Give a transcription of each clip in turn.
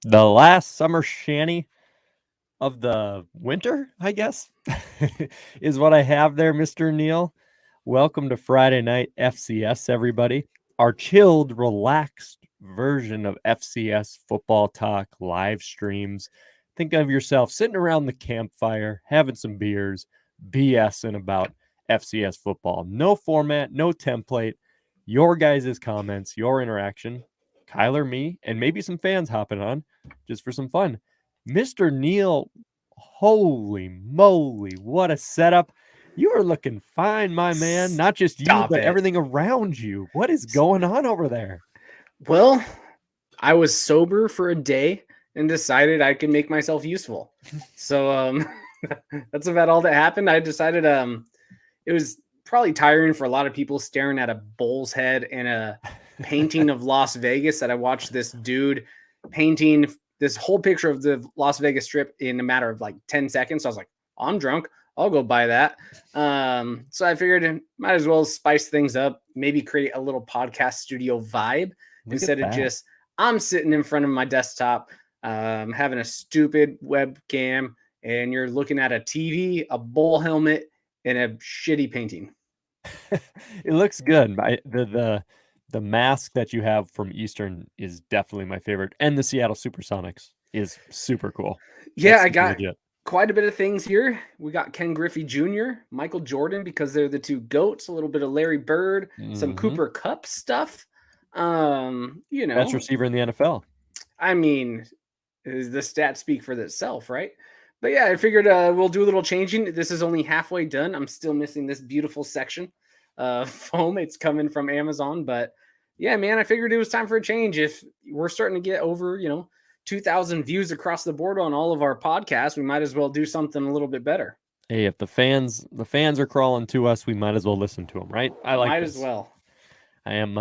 The last summer shanty of the winter, I guess, is what I have there, Mr. Neal. Welcome to Friday Night FCS, everybody. Our chilled, relaxed version of FCS football talk live streams. Think of yourself sitting around the campfire, having some beers, BSing about FCS football. No format, no template. Your guys' comments, your interaction. Kyler, me, and maybe some fans hopping on just for some fun. Mr. Neal, holy moly, what a setup. You are looking fine, my man. Not just you, Stop but it. everything around you. What is going on over there? Well, I was sober for a day and decided I could make myself useful. So that's about all that happened. I decided it was probably tiring for a lot of people staring at a bull's head and a painting of Las Vegas that I watched this dude painting this whole picture of the Las Vegas Strip in a matter of like 10 seconds. So I was like, I'm drunk. I'll go buy that. So I figured might as well spice things up, maybe create a little podcast studio vibe instead of just I'm sitting in front of my desktop, having a stupid webcam, and you're looking at a TV, a bull helmet, and a shitty painting. It looks good. The mask that you have from Eastern is definitely my favorite, and the Seattle Supersonics is super cool. Yeah, I got quite a bit of things here. We got Ken Griffey Jr., Michael Jordan, because they're the two GOATs, a little bit of Larry Bird, some Cooper Kupp stuff. Best receiver in the NFL. I mean, the stats speak for itself, right? But yeah, I figured we'll do a little changing. This is only halfway done. I'm still missing this beautiful section of foam. It's coming from Amazon. But yeah, man, I figured it was time for a change. If we're starting to get over, 2,000 views across the board on all of our podcasts, we might as well do something a little bit better. Hey, if the fans are crawling to us, we might as well listen to them, right? I like might this. As well. I am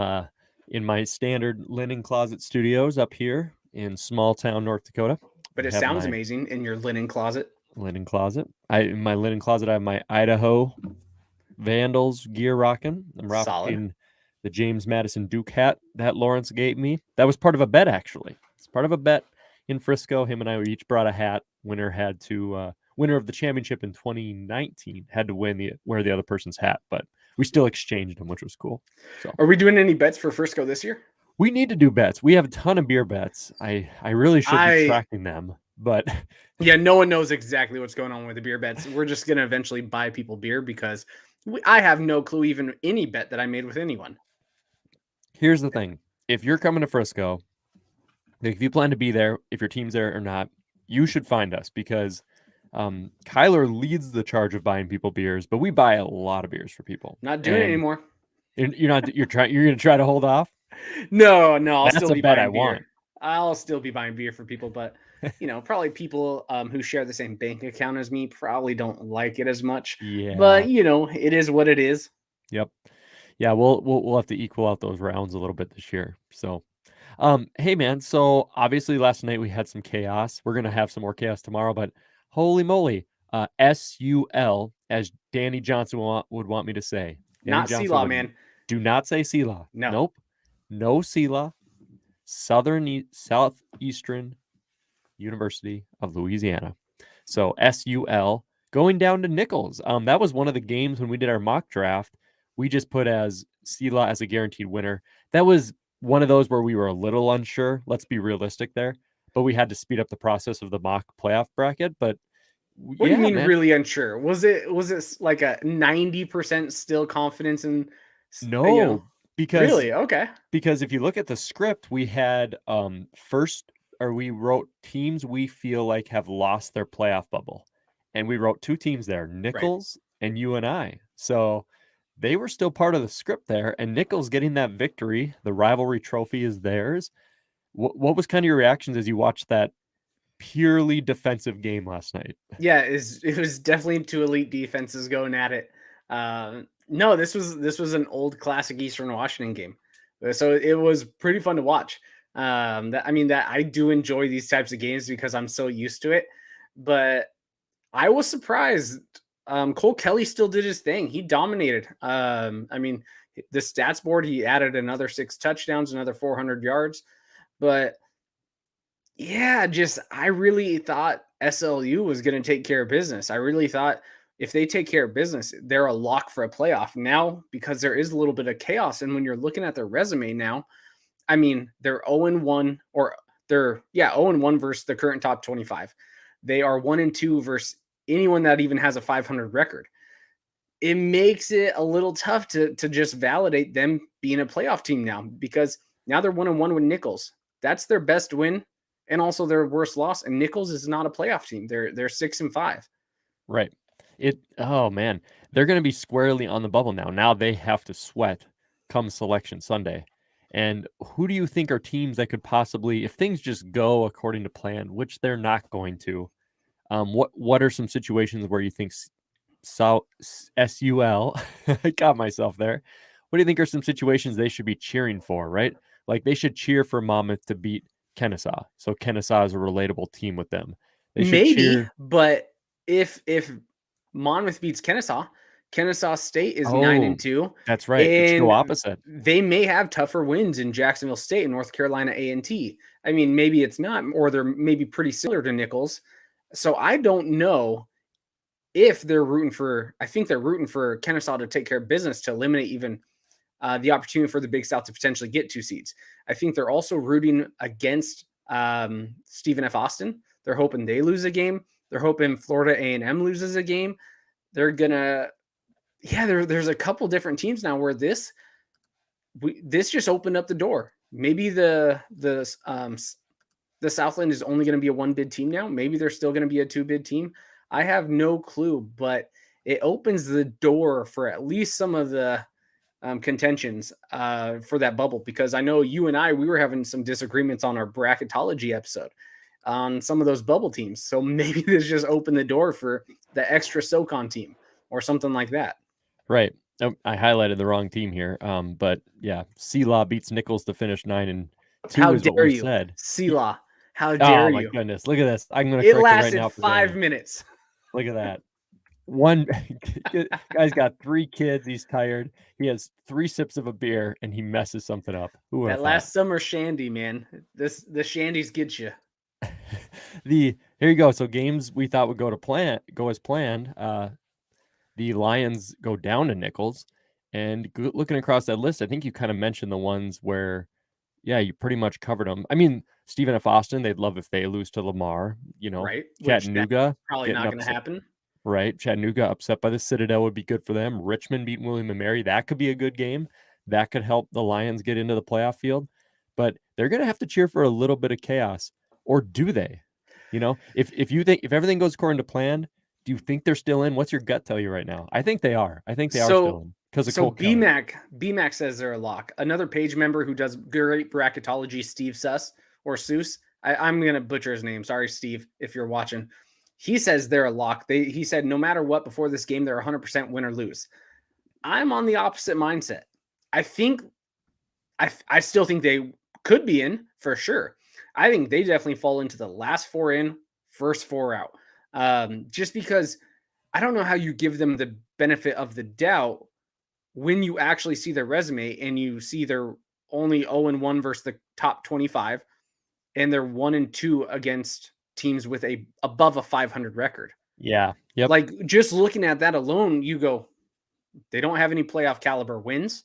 in my standard linen closet studios up here in small town North Dakota. But it sounds amazing in your linen closet. Linen closet. In my linen closet, I have my Idaho Vandals gear rocking. I'm rocking Solid. the James Madison Duke hat that Lawrence gave me. That was part of a bet, actually. It's part of a bet in Frisco. Him and I each brought a hat. Winner of the championship in 2019 had to wear the other person's hat, but we still exchanged them, which was cool. So, are we doing any bets for Frisco this year? We need to do bets. We have a ton of beer bets. I really should be tracking them, but yeah, no one knows exactly what's going on with the beer bets. We're just going to eventually buy people beer because I have no clue even any bet that I made with anyone. Here's the thing. If you're coming to Frisco, if you plan to be there, if your team's there or not, you should find us because Kyler leads the charge of buying people beers, but we buy a lot of beers for people. Not doing it anymore. You're going to try to hold off? No, I'll That's still be a bet buying I beer. want. I'll still be buying beer for people, but probably people who share the same bank account as me probably don't like it as much. Yeah. But it is what it is. Yep. Yeah, we'll have to equal out those rounds a little bit this year. So, hey man, so obviously last night we had some chaos. We're gonna have some more chaos tomorrow, but holy moly, SUL, as Danny Johnson would want me to say. Not Selah, man. Do not say Selah. No. Nope. No Selah. Southeastern University of Louisiana. So SUL going down to Nichols. That was one of the games when we did our mock draft. We just put as Selah as a guaranteed winner. That was one of those where we were a little unsure. Let's be realistic there. But we had to speed up the process of the mock playoff bracket. But what do you mean really unsure? Was it like a 90% still confidence in? No, because really okay. Because if you look at the script, we had we wrote teams we feel like have lost their playoff bubble, and we wrote two teams there, Nichols and UNI. So they were still part of the script there, and Nichols getting that victory, the rivalry trophy is theirs. What was kind of your reactions as you watched that purely defensive game last night? Yeah, it was definitely two elite defenses going at it. No, this was an old classic Eastern Washington game, so it was pretty fun to watch. That I do enjoy these types of games because I'm so used to it. But I was surprised. Cole Kelly still did his thing. He dominated. The stats board, he added another 6 touchdowns, another 400 yards. But Yeah, I really thought SLU was going to take care of business. I really thought if they take care of business, they're a lock for a playoff. Now, because there is a little bit of chaos, and when you're looking at their resume now, I mean, they're 0-1 or they're 0-1 versus the current top 25. They are 1-2 versus anyone that even has a 500 record. It makes it a little tough to just validate them being a playoff team now, because now they're 1-1 with Nichols. That's their best win and also their worst loss. And Nichols is not a playoff team. They're 6-5. Right. Oh man, they're going to be squarely on the bubble now. Now they have to sweat come Selection Sunday. And who do you think are teams that could possibly, if things just go according to plan, which they're not going to, what are some situations where you think SUL, I got myself there. What do you think are some situations they should be cheering for, right? Like they should cheer for Monmouth to beat Kennesaw. So Kennesaw is a relatable team with them. They should cheer. But if Monmouth beats Kennesaw State is 9-2. That's right. It should go opposite. They may have tougher wins in Jacksonville State and North Carolina A&T. I mean, maybe it's not, or they're maybe pretty similar to Nichols. So I don't know if they're rooting for. I think they're rooting for Kennesaw to take care of business to eliminate even the opportunity for the Big South to potentially get 2 seeds. I think they're also rooting against Stephen F. Austin. They're hoping they lose a game. They're hoping Florida A&M loses a game. They're gonna, there's a couple different teams now where this just opened up the door. Maybe the Southland is only going to be a 1-bid team now. Maybe they're still going to be a 2-bid team. I have no clue, but it opens the door for at least some of the contentions for that bubble, because I know you and we were having some disagreements on our bracketology episode on some of those bubble teams. So maybe this just opened the door for the extra Socon team or something like that. Right. I highlighted the wrong team here. But yeah, C-Law beats Nichols to finish 9-2. How is dare what we you, said. C-Law? How dare you? Oh my goodness! Look at this. I'm going to correct it right now. It lasted 5 minutes. Look at that. One guy's got 3 kids. He's tired. He has 3 sips of a beer and he messes something up. That last summer shandy, man. The shandies get you. Here you go. So games we thought would go as planned. The Lions go down to Nichols, and looking across that list, I think you kind of mentioned the ones where, you pretty much covered them. I mean, Stephen F. Austin, they'd love if they lose to Lamar. Right? Chattanooga probably not going to happen. Right. Chattanooga upset by the Citadel would be good for them. Richmond beat William & Mary. That could be a good game. That could help the Lions get into the playoff field. But they're going to have to cheer for a little bit of chaos. Or do they? If everything goes according to plan, do you think they're still in? What's your gut tell you right now? I think they are. I think they are still in. So BMAC says they're a lock. Another page member who does great bracketology, Steve Suss or Seuss. I'm going to butcher his name. Sorry, Steve, if you're watching. He says they're a lock. He said no matter what before this game, they're 100% win or lose. I'm on the opposite mindset. I still think they could be in for sure. I think they definitely fall into the last 4 in, first 4 out. Just because I don't know how you give them the benefit of the doubt when you actually see their resume and you see they're only 0-1 versus the top 25 and they're 1-2 against teams with above a 500 record. Yeah. Yep. Like just looking at that alone, you go, they don't have any playoff caliber wins.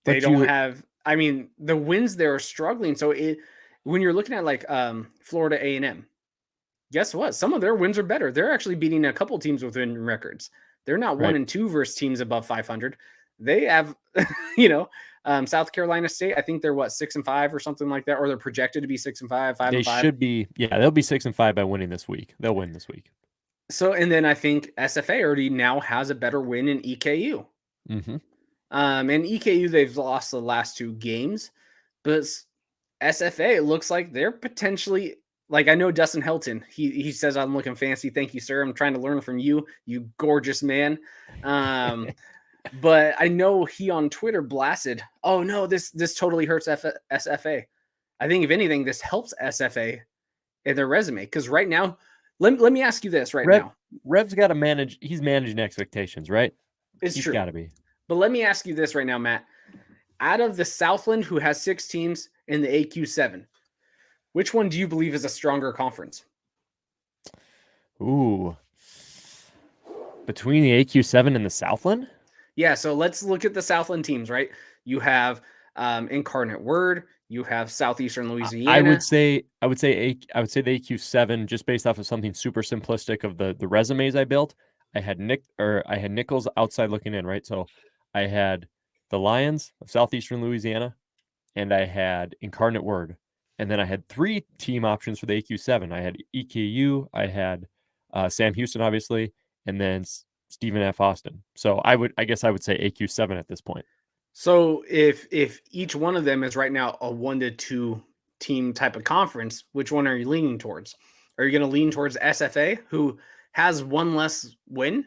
They don't have, I mean, the wins they're struggling. So when you're looking at like Florida A&M, guess what? Some of their wins are better. They're actually beating a couple teams with win records. They're not 1-2 versus teams above 500. They have, South Carolina State. I think they're 6-5 or something like that, or they're projected to be 6-5, 5-5. They should be. Yeah, they'll be 6-5 by winning this week. They'll win this week. So, and then I think SFA already now has a better win in EKU. Mm-hmm. And EKU, they've lost the last 2 games, but SFA, it looks like they're potentially, like, I know Dustin Helton, he says, I'm looking fancy. Thank you, sir. I'm trying to learn from you, you gorgeous man. But I know he on Twitter blasted, oh no, this totally hurts SFA. I think if anything, this helps SFA in their resume. Because right now, let me ask you this now. Rev's got to manage. He's managing expectations, right? It's true. He's got to be. But let me ask you this right now, Matt. Out of the Southland, who has 6 teams in the AQ7, Which one do you believe is a stronger conference? Ooh. Between the AQ7 and the Southland? Yeah, so let's look at the Southland teams, right? You have Incarnate Word, you have Southeastern I Louisiana. would say the AQ7 just based off of something super simplistic of the resumes I built. I had Nichols outside looking in, right? So I had the Lions of Southeastern Louisiana, and I had Incarnate Word, and then I had 3 team options for the AQ7. I had EKU, I had Sam Houston, obviously, and then Stephen F. Austin. So I guess I would say AQ7 at this point. So if each one of them is right now a 1 to 2 team type of conference, which one are you leaning towards? Are you going to lean towards SFA, who has one less win?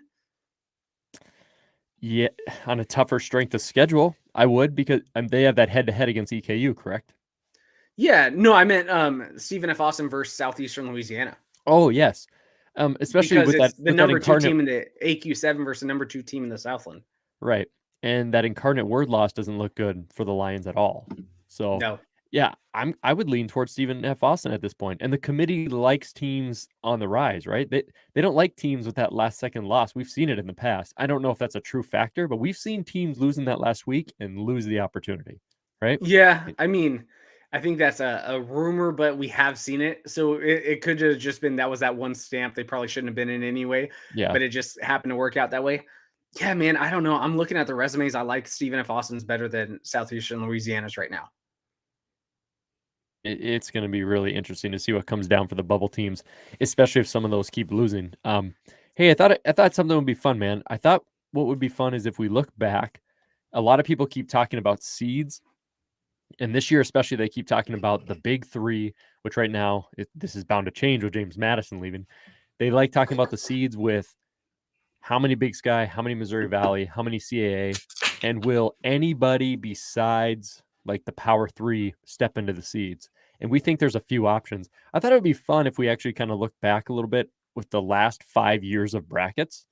Yeah, on a tougher strength of schedule, I would, because they have that head-to-head against EKU, correct? Yeah, no, I meant Stephen F. Austin versus Southeastern Louisiana. Oh, yes. Especially Because with it's that the number 2 Incarnate, team in the AQ7 versus the number 2 team in the Southland. right? And that Incarnate Word loss doesn't look good for the Lions at all. So, No. yeah, I would lean towards Stephen F. Austin at this point. And the committee likes teams on the rise, right? They don't like teams with that last second loss. We've seen it in the past. I don't know if that's a true factor, but we've seen teams losing that last week and lose the opportunity, right? Yeah, I mean, I think that's a rumor, but we have seen it. So it could have just been that was that one stamp they probably shouldn't have been in anyway, Yeah. but it just happened to work out that way. Yeah, man, I don't know. I'm looking at the resumes. I like Stephen F. Austin's better than Southeastern Louisiana's right now. It's going to be really interesting to see what comes down for the bubble teams, especially if some of those keep losing. Hey, I thought something would be fun, man. I thought what would be fun is if we look back. A lot of people keep talking about seeds, and this year especially, they keep talking about the big 3, which right now this is bound to change with James Madison leaving. They like talking about the seeds with how many Big Sky, how many Missouri Valley, how many CAA, and will anybody besides like the Power 3 step into the seeds? And we think there's a few options. I thought it would be fun if we actually kind of look back a little bit with the last 5 years of brackets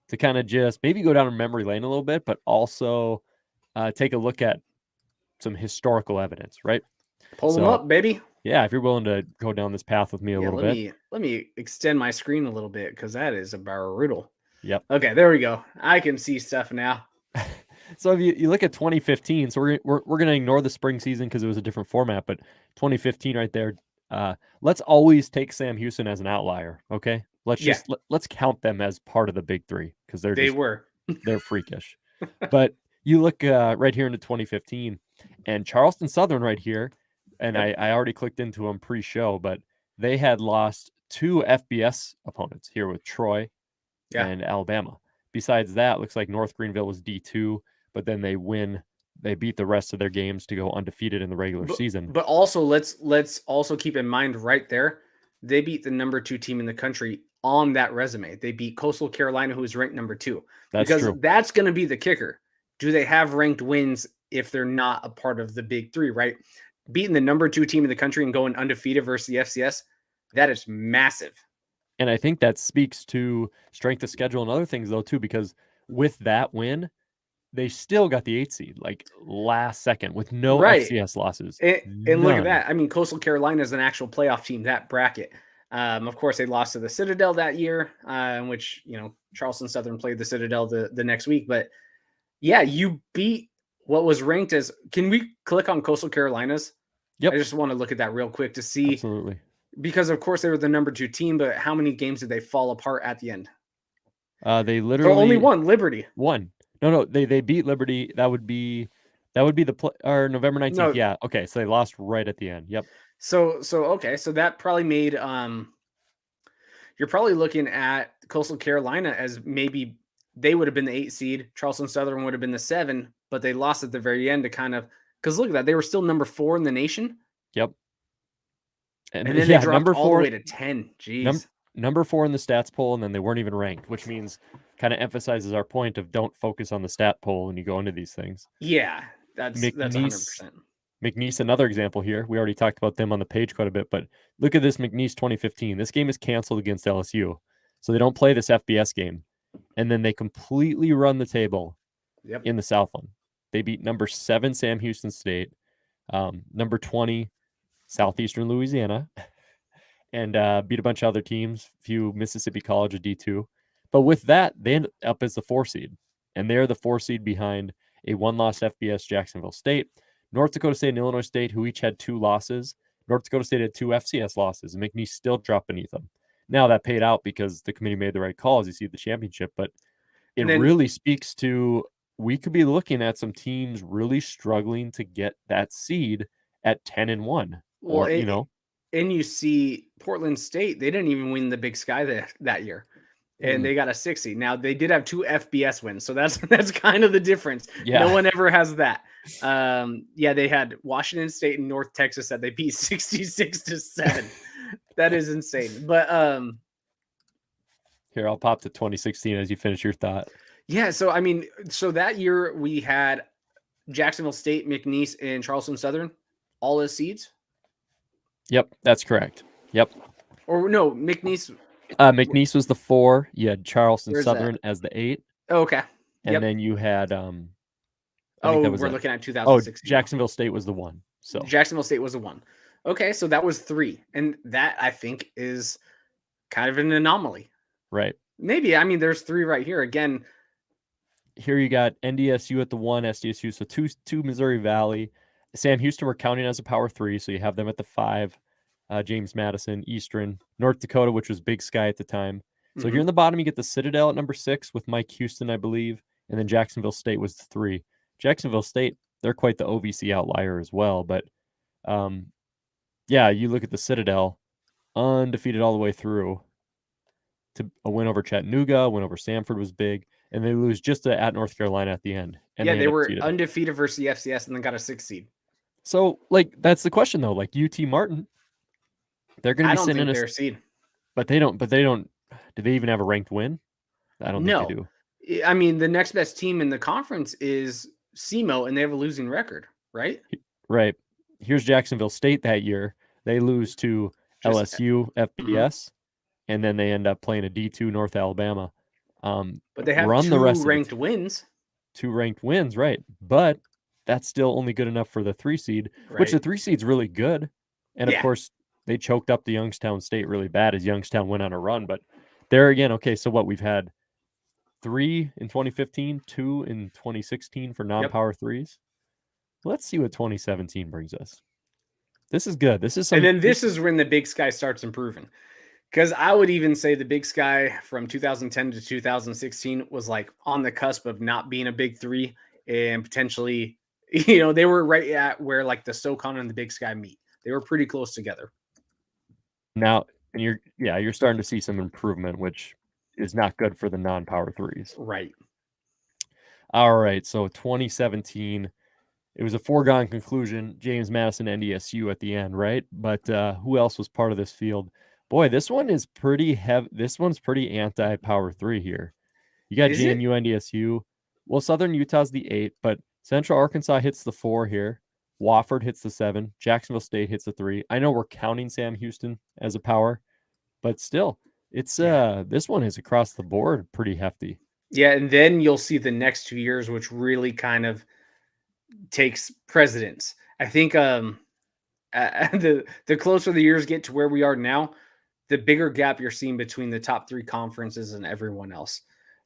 to kind of just maybe go down a memory lane a little bit, but also take a look at some historical evidence, right? Pull them up, baby. Yeah, if you're willing to go down this path with me a little bit. Let me extend my screen a little bit because that is a brutal. Yep. Okay, there we go. I can see stuff now. So if you look at 2015, so we're going to ignore the spring season because it was a different format, but 2015 right there, let's always take Sam Houston as an outlier, okay? Let's count them as part of the big 3 because they're freakish. But you look right here into 2015, and Charleston Southern right here, and I already clicked into them pre-show, but they had lost 2 FBS opponents here with Troy and Alabama. Besides that, looks like North Greenville was D2, but then they beat the rest of their games to go undefeated in the regular season. But also let's also keep in mind right there, they beat the number 2 team in the country on that resume. They beat Coastal Carolina, who is ranked number 2. That's true. That's going to be the kicker. Do they have ranked wins if they're not a part of the big 3, right? Beating the number 2 team in the country and going undefeated versus the FCS, that is massive. And I think that speaks to strength of schedule and other things, though, too, because with that win, they still got the 8 seed, like last second, with no FCS losses. And look at that. I mean, Coastal Carolina is an actual playoff team, that bracket. Of course, they lost to the Citadel that year, in which, Charleston Southern played the Citadel the next week. But, yeah, you beat what was ranked as – can we click on Coastal Carolina's? Yep. I just want to look at that real quick to see. Absolutely. Because, of course, they were the number 2 team, but how many games did they fall apart at the end? They literally only won Liberty. One. No, they beat Liberty. That would be or November 19th. No. Yeah. Okay. So they lost right at the end. Yep. So okay. So that probably made you're probably looking at Coastal Carolina as maybe they would have been the 8 seed. Charleston Southern would have been the 7, but they lost at the very end to kind of because look at that. They were still number 4 in the nation. Yep. And then they dropped all the way to 10. Jeez. Number 4 in the stats poll, and then they weren't even ranked, which means kind of emphasizes our point of don't focus on the stat poll when you go into these things. Yeah, that's 100%. McNeese, another example here. We already talked about them on the page quite a bit, but look at this McNeese 2015. This game is canceled against LSU, so they don't play this FBS game, and then they completely run the table in the Southland. They beat number 7 Sam Houston State, number 20 Southeastern Louisiana, and beat a bunch of other teams, a few Mississippi College of D2. But with that, they end up as the 4 seed, and they're the 4 seed behind a 1-loss FBS Jacksonville State, North Dakota State and Illinois State, who each had 2 losses. North Dakota State had 2 FCS losses, and McNeese still dropped beneath them. Now that paid out because the committee made the right call, as you see the championship, but it really speaks to we could be looking at some teams really struggling to get that seed at 10-1. Well, or, you know. And you see Portland State, they didn't even win the Big Sky that year. And they got a 6 seed. Now they did have 2 FBS wins, so that's kind of the difference. Yeah. No one ever has that. They had Washington State and North Texas that they beat 66-7. That is insane. But here, I'll pop to 2016 as you finish your thought. Yeah, so I mean, so that year we had Jacksonville State, McNeese, and Charleston Southern all as seeds. Yep, that's correct. Yep. Or no, McNeese. McNeese was the 4. You had Charleston Southern as the 8. Oh, okay. And then you had we're looking at 2016. Jacksonville State was the 1. So Jacksonville State was the 1. Okay, so that was 3. And that I think is kind of an anomaly. Right. Maybe. I mean, there's 3 right here. Again, here you got NDSU at the 1, SDSU, so 2 Missouri Valley. Sam Houston we're counting as a power 3, so you have them at the 5. James Madison, Eastern, North Dakota, which was Big Sky at the time. So here in the bottom, you get the Citadel at number 6 with Mike Houston, I believe. And then Jacksonville State was the 3. Jacksonville State, they're quite the OVC outlier as well. But you look at the Citadel, undefeated all the way through to a win over Chattanooga, a win over Samford was big. And they lose just at North Carolina at the end. And they were undefeated versus the FCS and then got a 6 seed. So, that's the question, though. Like UT Martin, they're going to be sitting in a seed. But they don't. Do they even have a ranked win? I don't think they do. I mean, the next best team in the conference is SEMO, and they have a losing record, right? Right. Here's Jacksonville State that year. They lose to LSU, FBS, and then they end up playing a D2 North Alabama. But they have 2 ranked wins. 2 ranked wins, right? But that's still only good enough for the 3 seed, which the 3 seed's really good. And of course, they choked up the Youngstown State really bad as Youngstown went on a run. But there again, okay, so what we've had 3 in 2015, 2 in 2016 for non-power 3s. Let's see what 2017 brings us. This is good. This is and then this is when the Big Sky starts improving. Because I would even say the Big Sky from 2010 to 2016 was like on the cusp of not being a Big 3 and potentially, they were right at where like the Socon and the Big Sky meet. They were pretty close together. Now, and you're starting to see some improvement, which is not good for the non-power 3s. Right. All right. So 2017, it was a foregone conclusion. James Madison, NDSU at the end, right? But who else was part of this field? Boy, this one is pretty heavy. This one's pretty anti-power 3 here. You got JMU, NDSU. Well, Southern Utah's the 8, but Central Arkansas hits the 4 here. Wofford hits the 7. Jacksonville State hits the 3. I know we're counting Sam Houston as a power, but still, it's this one is across the board pretty hefty. Yeah, and then you'll see the next 2 years, which really kind of takes precedence. I think the closer the years get to where we are now, the bigger gap you're seeing between the top 3 conferences and everyone else.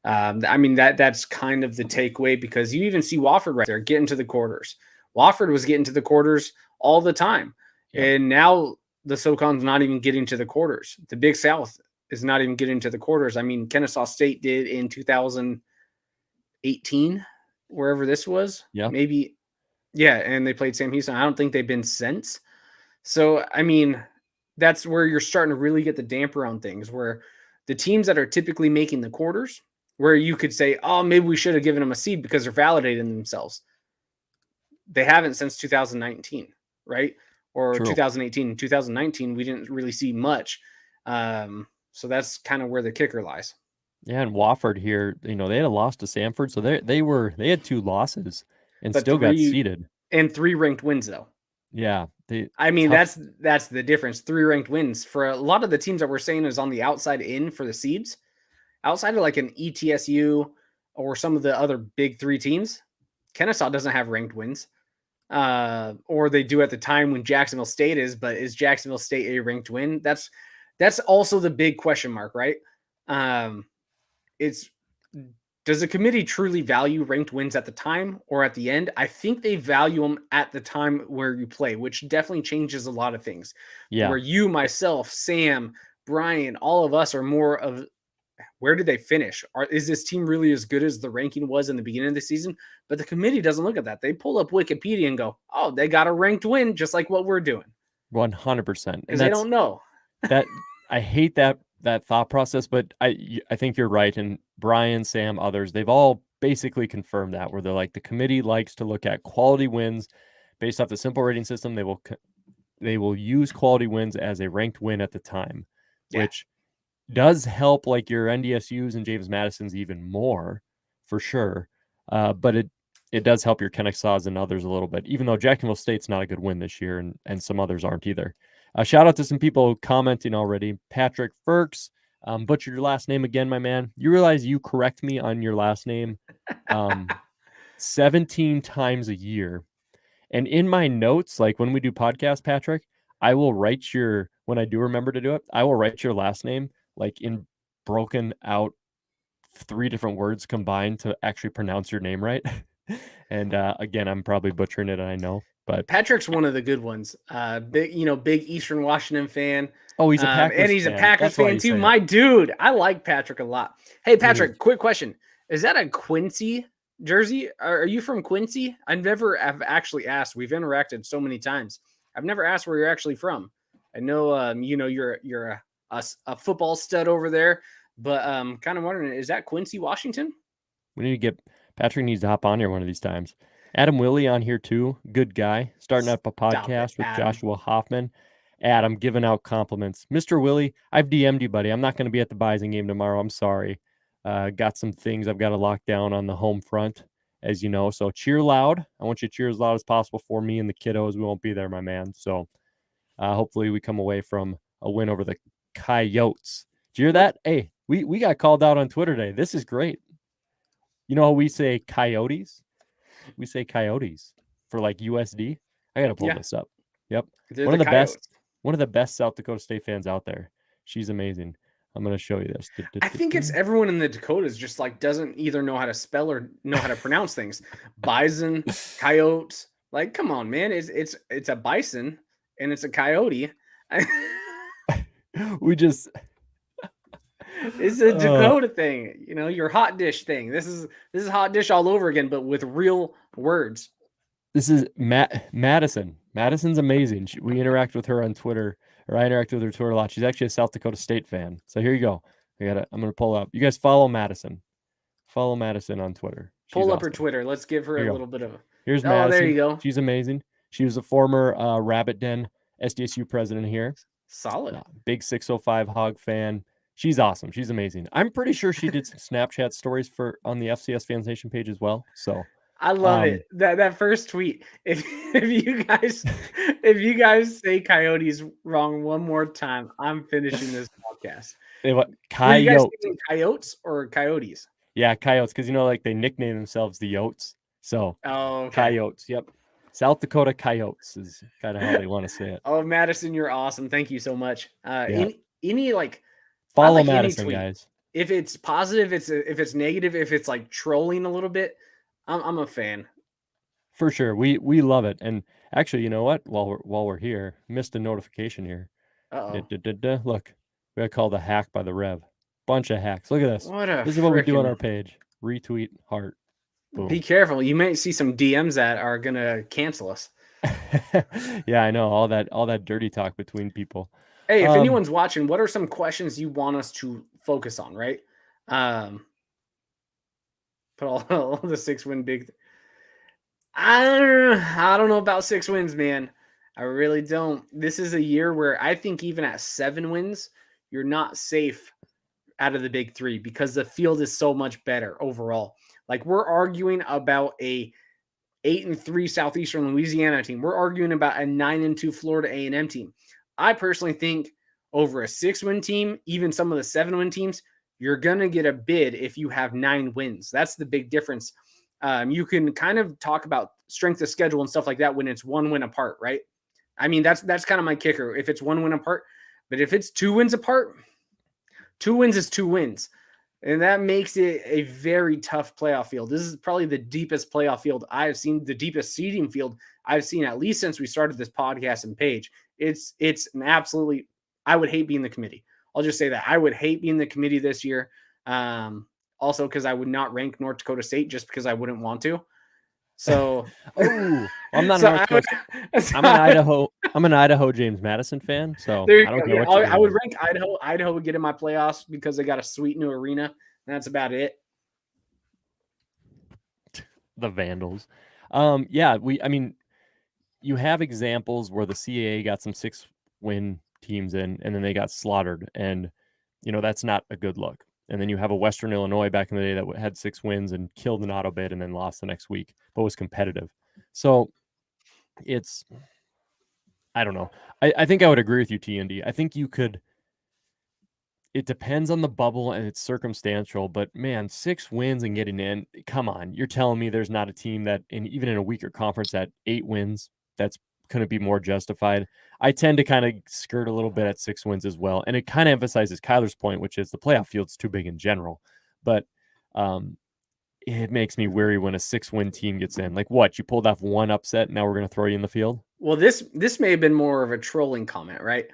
I mean, that's kind of the takeaway, because you even see Wofford right there getting to the quarters. Wofford was getting to the quarters all the time. Yeah. And now the Socon's not even getting to the quarters. The Big South is not even getting to the quarters. I mean, Kennesaw State did in 2018, wherever this was. Yeah. Maybe. Yeah, and they played Sam Houston. I don't think they've been since. So, I mean, that's where you're starting to really get the damper on things, where the teams that are typically making the quarters, where you could say, oh, maybe we should have given them a seed because they're validating themselves. They haven't since 2019, right? Or True. 2018. 2019, we didn't really see much. So that's kind of where the kicker lies. Yeah, and Wofford here, they had a loss to Samford, so they had 2 losses and but still got seeded. And 3 ranked wins, though. Yeah. That's the difference. 3 ranked wins. For a lot of the teams that we're saying is on the outside in for the seeds, outside of like an ETSU or some of the other big 3 teams, Kennesaw doesn't have ranked wins. or they do at the time when Jacksonville State is, but is Jacksonville State a ranked win? That's also the big question mark, right? Does the committee truly value ranked wins at the time or at the end? I think they value them at the time where you play, which definitely changes a lot of things. Yeah. Where you, myself, Sam, Brian, all of us are more of where did they finish? Is this team really as good as the ranking was in the beginning of the season? But the committee doesn't look at that. They pull up Wikipedia and go, oh, they got a ranked win, just like what we're doing. 100%. Because they don't know. That I hate that thought process, but I think you're right. And Brian, Sam, others, they've all basically confirmed that, where they're like, the committee likes to look at quality wins based off the simple rating system. They will use quality wins as a ranked win at the time, which does help like your NDSUs and James Madison's even more for sure. But it does help your Kennesaws and others a little bit, even though Jacksonville State's not a good win this year, and some others aren't either. Shout out to some people commenting already. Patrick Ferks, butchered your last name again, my man. You realize you correct me on your last name 17 times a year. And in my notes, like when we do podcasts, Patrick, I will write when I do remember to do it, I will write your last name like in broken out 3 different words combined to actually pronounce your name right. And again, I'm probably butchering it, I know. But Patrick's one of the good ones. Big Eastern Washington fan. Oh, he's a Packers and he's fan. A Packers fan too. My dude, I like Patrick a lot. Hey, Patrick, quick question: is that a Quincy jersey? Are you from Quincy? I never have actually asked. We've interacted so many times. I've never asked where you're actually from. I know, you're a football stud over there, but kind of wondering, is that Quincy, Washington? We need to get Patrick needs to hop on here one of these times. Adam Willie on here too. Good guy. Starting up a podcast with Joshua Hoffman. Adam giving out compliments. Mr. Willie, I've DM'd you, buddy. I'm not going to be at the Bison game tomorrow. I'm sorry. Got some things I've got to lock down on the home front, as you know. So cheer loud. I want you to cheer as loud as possible for me and the kiddos. We won't be there, my man. So hopefully we come away from a win over the Coyotes. Did you hear that? Hey, we got called out on Twitter today. This is great. You know how we say coyotes? We say coyotes for like USD. I got to pull this up. Yep. One of the best South Dakota State fans out there. She's amazing. I'm going to show you this. I think it's everyone in the Dakotas just like doesn't either know how to spell or know how to pronounce things. Bison, coyotes. Like, come on, man. It's a bison and it's a coyote. It's a Dakota thing, your hot dish thing. This is hot dish all over again, but with real words. This is Madison. Madison's amazing. We interact with her on Twitter, or I interact with her Twitter a lot. She's actually a South Dakota State fan. So here you go. I'm going to pull up. You guys follow Madison. Follow Madison on Twitter. Pull up her Twitter. Let's give her a little bit of a... Here's Madison. There you go. She's amazing. She was a former Rabbit Den SDSU president here. Solid. Big 605 Hog fan. She's awesome. She's amazing. I'm pretty sure she did some Snapchat stories on the FCS Fans Nation page as well. So I love it. That first tweet. If you guys say coyotes wrong one more time, I'm finishing this podcast. Coyotes? You guys coyotes or coyotes? Yeah, coyotes, because like they nickname themselves the Yotes. So coyotes. Yep. South Dakota Coyotes is kind of how they want to say it. Oh, Madison, you're awesome. Thank you so much. Follow Madison, guys. If it's positive, if it's negative, if it's like trolling a little bit, I'm a fan. For sure, we love it. And actually, you know what? While we're here, missed a notification here. Look, we got called a hack by the Rev. Bunch of hacks. Look at this. This is what we do on our page. Retweet, heart. Boom. Be careful. You might see some DMs that are gonna cancel us. Yeah, I know all that dirty talk between people. Hey, if anyone's watching, what are some questions you want us to focus on, right? Put all the 6-win big. I don't know about 6 wins, man. I really don't. This is a year where I think even at 7 wins, you're not safe out of the big 3 because the field is so much better overall. Like we're arguing about a 8-3 Southeastern Louisiana team. We're arguing about a 9-2 Florida A&M team. I personally think over a 6-win team, even some of the 7-win teams, you're going to get a bid if you have 9 wins. That's the big difference You can kind of talk about strength of schedule and stuff like that when it's 1 win apart, right? I mean, that's kind of my kicker. If it's 1 win apart, but if it's 2 wins apart, 2 wins is 2 wins. And that makes it a very tough playoff field. This is probably the deepest playoff field I've seen, the deepest seeding field I've seen, at least since we started this podcast and page. It's an absolutely, I would hate being the committee. I'll just say that. I would hate being the committee this year. Also, because I would not rank North Dakota State just because I wouldn't want to. So, I'm not I'm an Idaho. I'm an Idaho James Madison fan, so I don't care what I would rank Idaho. Idaho would get in my playoffs because they got a sweet new arena. And that's about it. The Vandals. I mean, you have examples where the CAA got some 6-win teams in, and then they got slaughtered, and that's not a good look. And then you have a Western Illinois back in the day that had 6 wins and killed an auto bid and then lost the next week, but was competitive. So I don't know. I think I would agree with you, TND. I think you could. It depends on the bubble and it's circumstantial, but man, 6 wins and getting in, come on. You're telling me there's not a team that, even in a weaker conference, at 8 wins, that's going to be more justified. I tend to kind of skirt a little bit at 6 wins as well. And it kind of emphasizes Kyler's point, which is the playoff field's too big in general. But it makes me weary when a 6-win team gets in. Like, what? You pulled off one upset, now we're going to throw you in the field? Well, this may have been more of a trolling comment, right?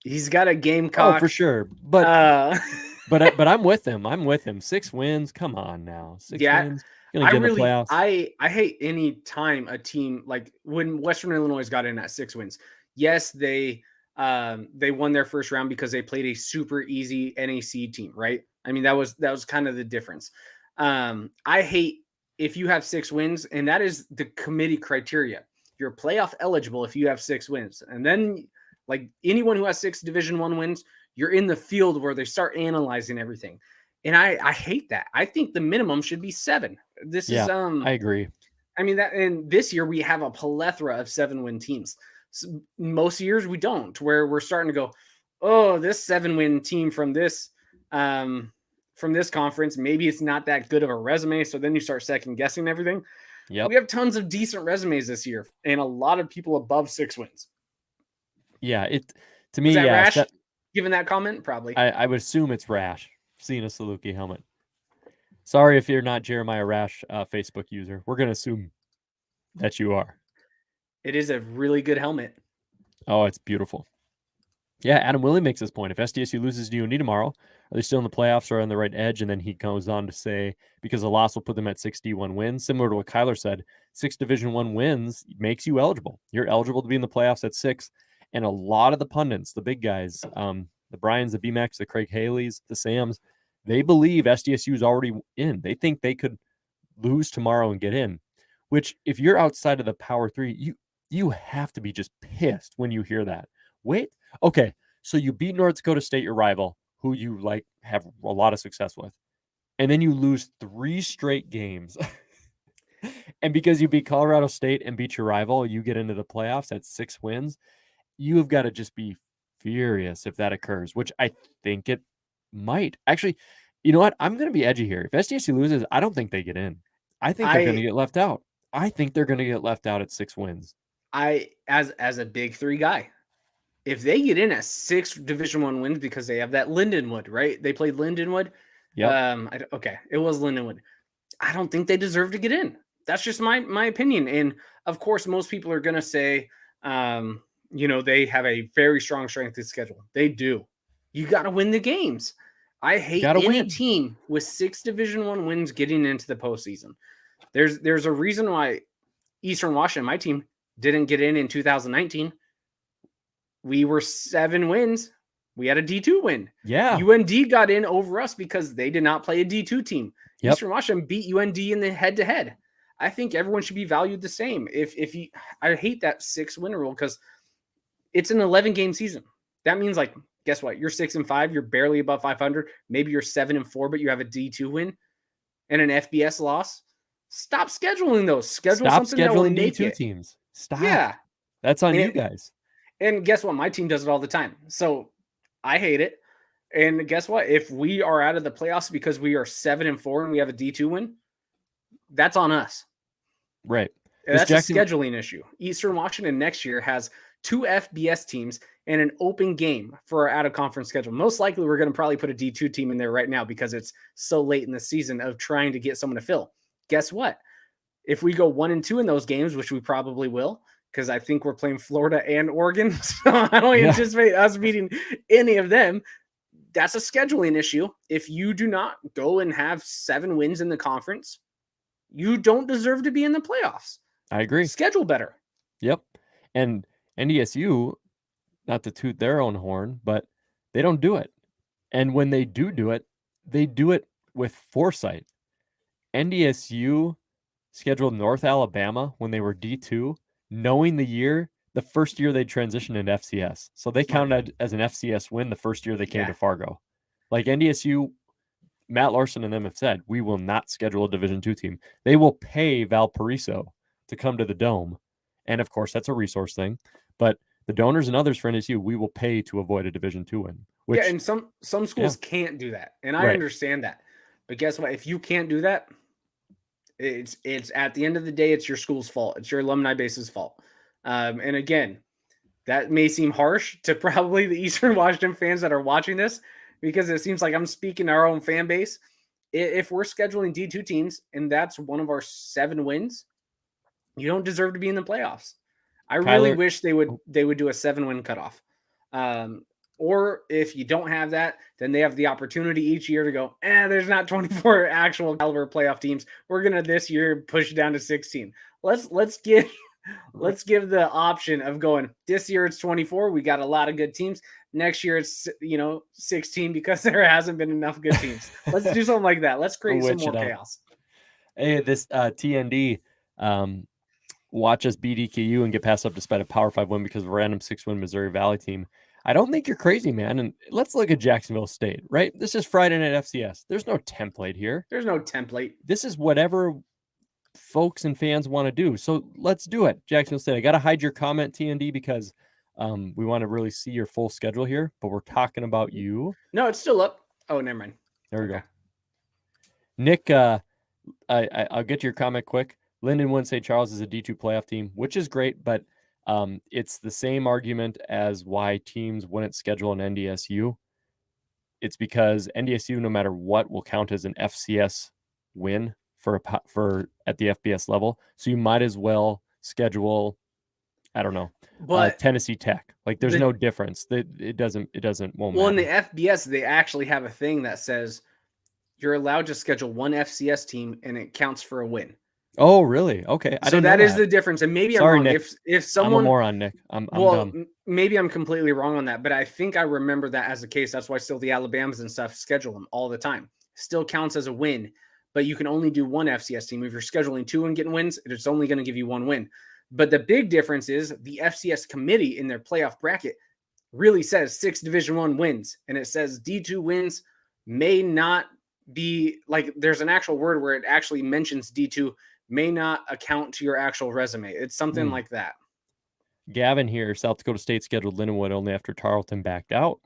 He's got a Gamecock. Oh, for sure. But but I'm with him. 6 wins. Come on now. 6 wins. I hate any time a team, like when Western Illinois got in at 6 wins. Yes, they won their first round because they played a super easy NAC team, right? I mean, that was kind of the difference. I hate if you have 6 wins, and that is the committee criteria. You're playoff eligible if you have 6 wins. And then, like, anyone who has 6 Division I wins, you're in the field where they start analyzing everything. And I hate that. I think the minimum should be 7. I agree. I mean, and this year we have a plethora of 7-win teams. So most years we don't, where we're starting to go, oh, this 7-win team from this conference, maybe it's not that good of a resume. So then you start second guessing everything. Yeah, we have tons of decent resumes this year, and a lot of people above 6 wins. Yeah, to me, rash, given that comment, probably. I would assume it's rash. Seeing a Saluki helmet. Sorry if you're not Jeremiah Rash Facebook user. We're gonna assume that you are. It is a really good helmet. Oh, it's beautiful. Yeah, Adam Willie makes this point. If SDSU loses to UND tomorrow, are they still in the playoffs or on the right edge? And then he goes on to say, because the loss will put them at 61 wins, similar to what Kyler said, 6 Division I wins makes you eligible. You're eligible to be in the playoffs at 6. And a lot of the pundits, the big guys, the Bryans, the BMACs, the Craig Haleys, the Sams, they believe SDSU is already in. They think they could lose tomorrow and get in, which if you're outside of the Power 3, you have to be just pissed when you hear that. Wait, okay, so you beat North Dakota State, your rival, who you have a lot of success with, and then you lose 3 straight games. And because you beat Colorado State and beat your rival, you get into the playoffs at 6 wins. You have got to just be furious if that occurs, which I think it might. Actually, you know what? I'm going to be edgy here. If SDSU loses, I don't think they get in. I think they're going to get left out. I think they're going to get left out at 6 wins. As a Big 3 guy, if they get in at 6 Division I wins because they have that Lindenwood, right? They played Lindenwood. Yeah. Okay, it was Lindenwood. I don't think they deserve to get in. That's just my opinion. And of course, most people are going to say, they have a very strong strength of schedule. They do. You got to win the games. I hate any team with 6 Division I wins getting into the postseason. There's a reason why Eastern Washington, my team, didn't get in 2019. We were 7 wins. We had a D2 win. Yeah. UND got in over us because they did not play a D2 team. Yep. Eastern Washington beat UND in the head-to-head. I think everyone should be valued the same. I hate that 6-win rule because it's an 11-game season. That means, guess what? You're 6-5. You're barely above 500. Maybe you're 7-4, but you have a D2 win and an FBS loss. Stop scheduling those. Stop something that will make D2 teams. Stop. Yeah. That's on you guys. And guess what? My team does it all the time. So I hate it. And guess what? If we are out of the playoffs because we are 7-4 and we have a D2 win, that's on us. Right. That's a scheduling issue. Eastern Washington next year has 2 FBS teams and an open game for our out-of-conference schedule. Most likely, we're going to probably put a D2 team in there right now because it's so late in the season of trying to get someone to fill. Guess what? If we go 1-2 in those games, which we probably will, because I think we're playing Florida and Oregon, so I don't anticipate us beating any of them. That's a scheduling issue. If you do not go and have 7 wins in the conference, you don't deserve to be in the playoffs. I agree. Schedule better. Yep. And NDSU, not to toot their own horn, but they don't do it. And when they do it, they do it with foresight. NDSU scheduled North Alabama when they were D2, knowing the first year they transitioned into FCS. So they counted as an FCS win the first year they came to Fargo. Like NDSU, Matt Larson and them have said, we will not schedule a Division II team. They will pay Valparaiso to come to the Dome. And of course, that's a resource thing. But the donors and others for NDSU, we will pay to avoid a Division II win. Which, and some schools can't do that. And I understand that. But guess what? If you can't do that, it's at the end of the day, it's your school's fault. It's your alumni base's fault. And again, that may seem harsh to probably the Eastern Washington fans that are watching this, because it seems like I'm speaking to our own fan base. If we're scheduling D2 teams and that's one of our 7 wins, you don't deserve to be in the playoffs. I really wish they would do a 7-win cutoff. Or if you don't have that, then they have the opportunity each year to go, there's not 24 actual caliber playoff teams. We're going to this year push it down to 16. Let's give the option of going, this year it's 24. We got a lot of good teams. Next year it's 16 because there hasn't been enough good teams. Let's do something like that. Let's create some more chaos. Hey, this TND watch us beat EKU and get passed up despite a Power 5 win because of a random 6-win Missouri Valley team. I don't think you're crazy, man. And let's look at Jacksonville State, right? This is Friday Night FCS. There's no template here. There's no template. This is whatever folks and fans want to do. So let's do it. Jacksonville State. I got to hide your comment, TND, because we want to really see your full schedule here, but we're talking about you. No, it's still up. Oh, never mind. There we go. Nick, I'll get to your comment quick. Linden wouldn't say Charles is a D2 playoff team, which is great, but it's the same argument as why teams wouldn't schedule an NDSU. It's because NDSU, no matter what, will count as an FCS win for at the FBS level. So you might as well schedule, I don't know, but Tennessee Tech. Like there's no difference. It won't matter. In the FBS, they actually have a thing that says you're allowed to schedule one FCS team and it counts for a win. Oh, really? Okay. So that is the difference. And maybe Sorry, I'm wrong. Nick. If someone, I'm a moron, Nick. I'm dumb. Maybe I'm completely wrong on that, but I think I remember that as the case. That's why still the Alabamas and stuff schedule them all the time. Still counts as a win, but you can only do one FCS team. If you're scheduling 2 and getting wins, it's only going to give you 1 win. But the big difference is the FCS committee in their playoff bracket really says 6 Division I wins, and it says D2 wins may not be like there's an actual word where it actually mentions D2 may not account to your actual resume. It's something like that. Gavin here, South Dakota State scheduled Lindenwood only after Tarleton backed out.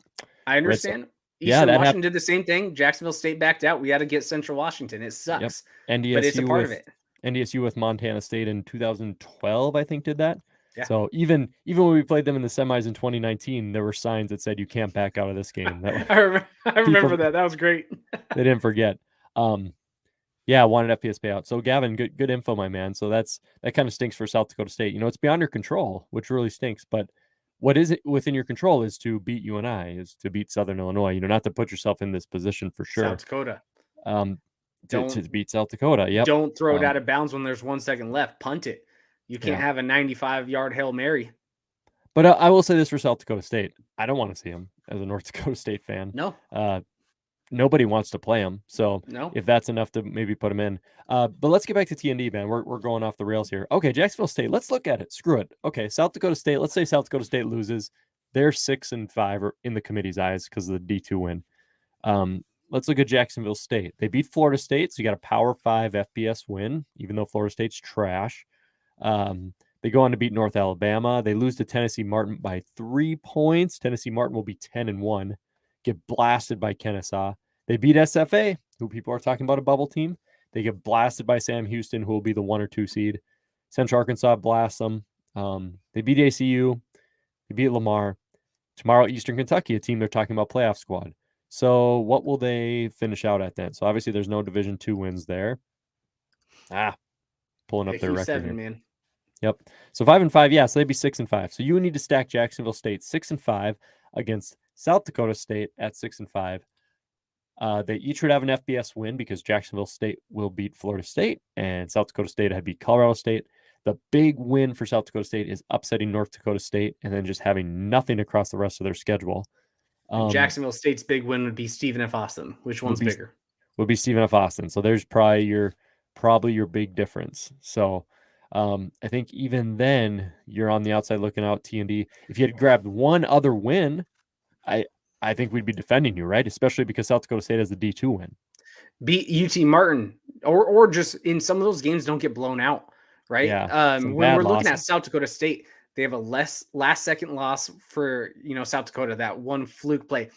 I understand. Eastern Washington did the same thing. Jacksonville State backed out. We had to get Central Washington. It sucks. Yep. NDSU but it's a part of it. NDSU with Montana State in 2012, I think, did that. Yeah. So even when we played them in the semis in 2019, there were signs that said you can't back out of this game. I remember that. That was great. They didn't forget. Yeah, wanted FBS payout. So Gavin, good info, my man. So that kind of stinks for South Dakota State. It's beyond your control, which really stinks. But what is it within your control is to beat UNI, is to beat Southern Illinois. Not to put yourself in this position for sure. South Dakota. To beat South Dakota. Yep. Don't throw it out of bounds when there's 1 second left. Punt it. You can't have a 95-yard Hail Mary. But I will say this for South Dakota State. I don't want to see them as a North Dakota State fan. No. Nobody wants to play them. So no. If that's enough to maybe put them in. But let's get back to TND, man. We're going off the rails here. Okay, Jacksonville State. Let's look at it. Screw it. Okay, South Dakota State. Let's say South Dakota State loses. They're 6-5 in the committee's eyes because of the D2 win. Let's look at Jacksonville State. They beat Florida State, so you got a Power 5 FBS win, even though Florida State's trash. They go on to beat North Alabama. They lose to Tennessee Martin by 3 points. Tennessee Martin will be 10-1. Get blasted by Kennesaw. They beat SFA, who people are talking about a bubble team. They get blasted by Sam Houston, who will be the 1 or 2 seed. Central Arkansas blasts them. They beat ACU. They beat Lamar. Tomorrow, Eastern Kentucky, a team they're talking about playoff squad. So what will they finish out at then? So obviously there's no Division II wins there. Pulling up their record 7, here. man. Yep. So 5-5, yeah. So they'd be 6-5. So you would need to stack Jacksonville State 6-5 against South Dakota State at 6-5. They each would have an FBS win because Jacksonville State will beat Florida State and South Dakota State had beat Colorado State. The big win for South Dakota State is upsetting North Dakota State and then just having nothing across the rest of their schedule. Jacksonville State's big win would be Stephen F. Austin. Which one's bigger? Would be Stephen F. Austin. So there's probably your big difference. So I think even then you're on the outside looking out T&D. If you had grabbed one other win, I think we'd be defending you, right? Especially because South Dakota State has the D2 win. Beat UT Martin, or just in some of those games don't get blown out, right? Yeah, when we're looking at South Dakota State, they have a last second loss for South Dakota, that one fluke play,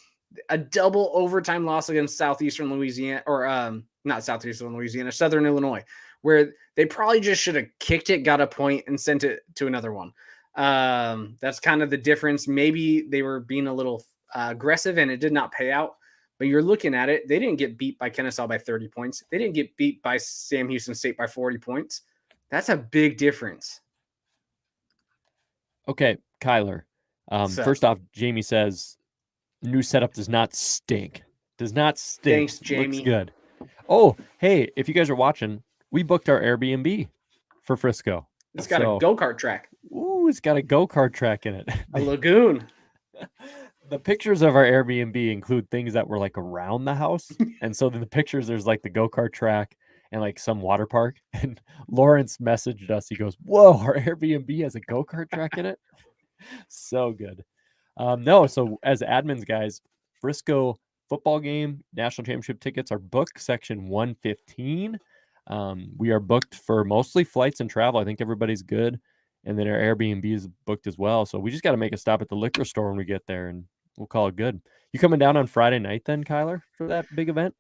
a double overtime loss against Southeastern Louisiana, or not Southeastern Louisiana, Southern Illinois, where they probably just should have kicked it, got a point, and sent it to another one. That's kind of the difference. Maybe they were being a little aggressive and it did not pay out. But you're looking at it, they didn't get beat by Kennesaw by 30 points. They didn't get beat by Sam Houston State by 40 points. That's a big difference. Okay, Kyler. First off, Jamie says, new setup does not stink. Does not stink. Thanks, Jamie. Looks good. Oh, hey, if you guys are watching, we booked our Airbnb for Frisco. It's got a go-kart track. Ooh, it's got a go-kart track in it. A lagoon. The pictures of our Airbnb include things that were like around the house. And so in the pictures, there's like the go-kart track and like some water park. And Lawrence messaged us. He goes, whoa, our Airbnb has a go-kart track in it. So good. No, so as admins, guys, Frisco football game, national championship tickets are booked, section 115. We are booked for mostly flights and travel. I think everybody's good. And then our Airbnb is booked as well. So we just got to make a stop at the liquor store when we get there and we'll call it good. You coming down on Friday night then, Kyler, for that big event?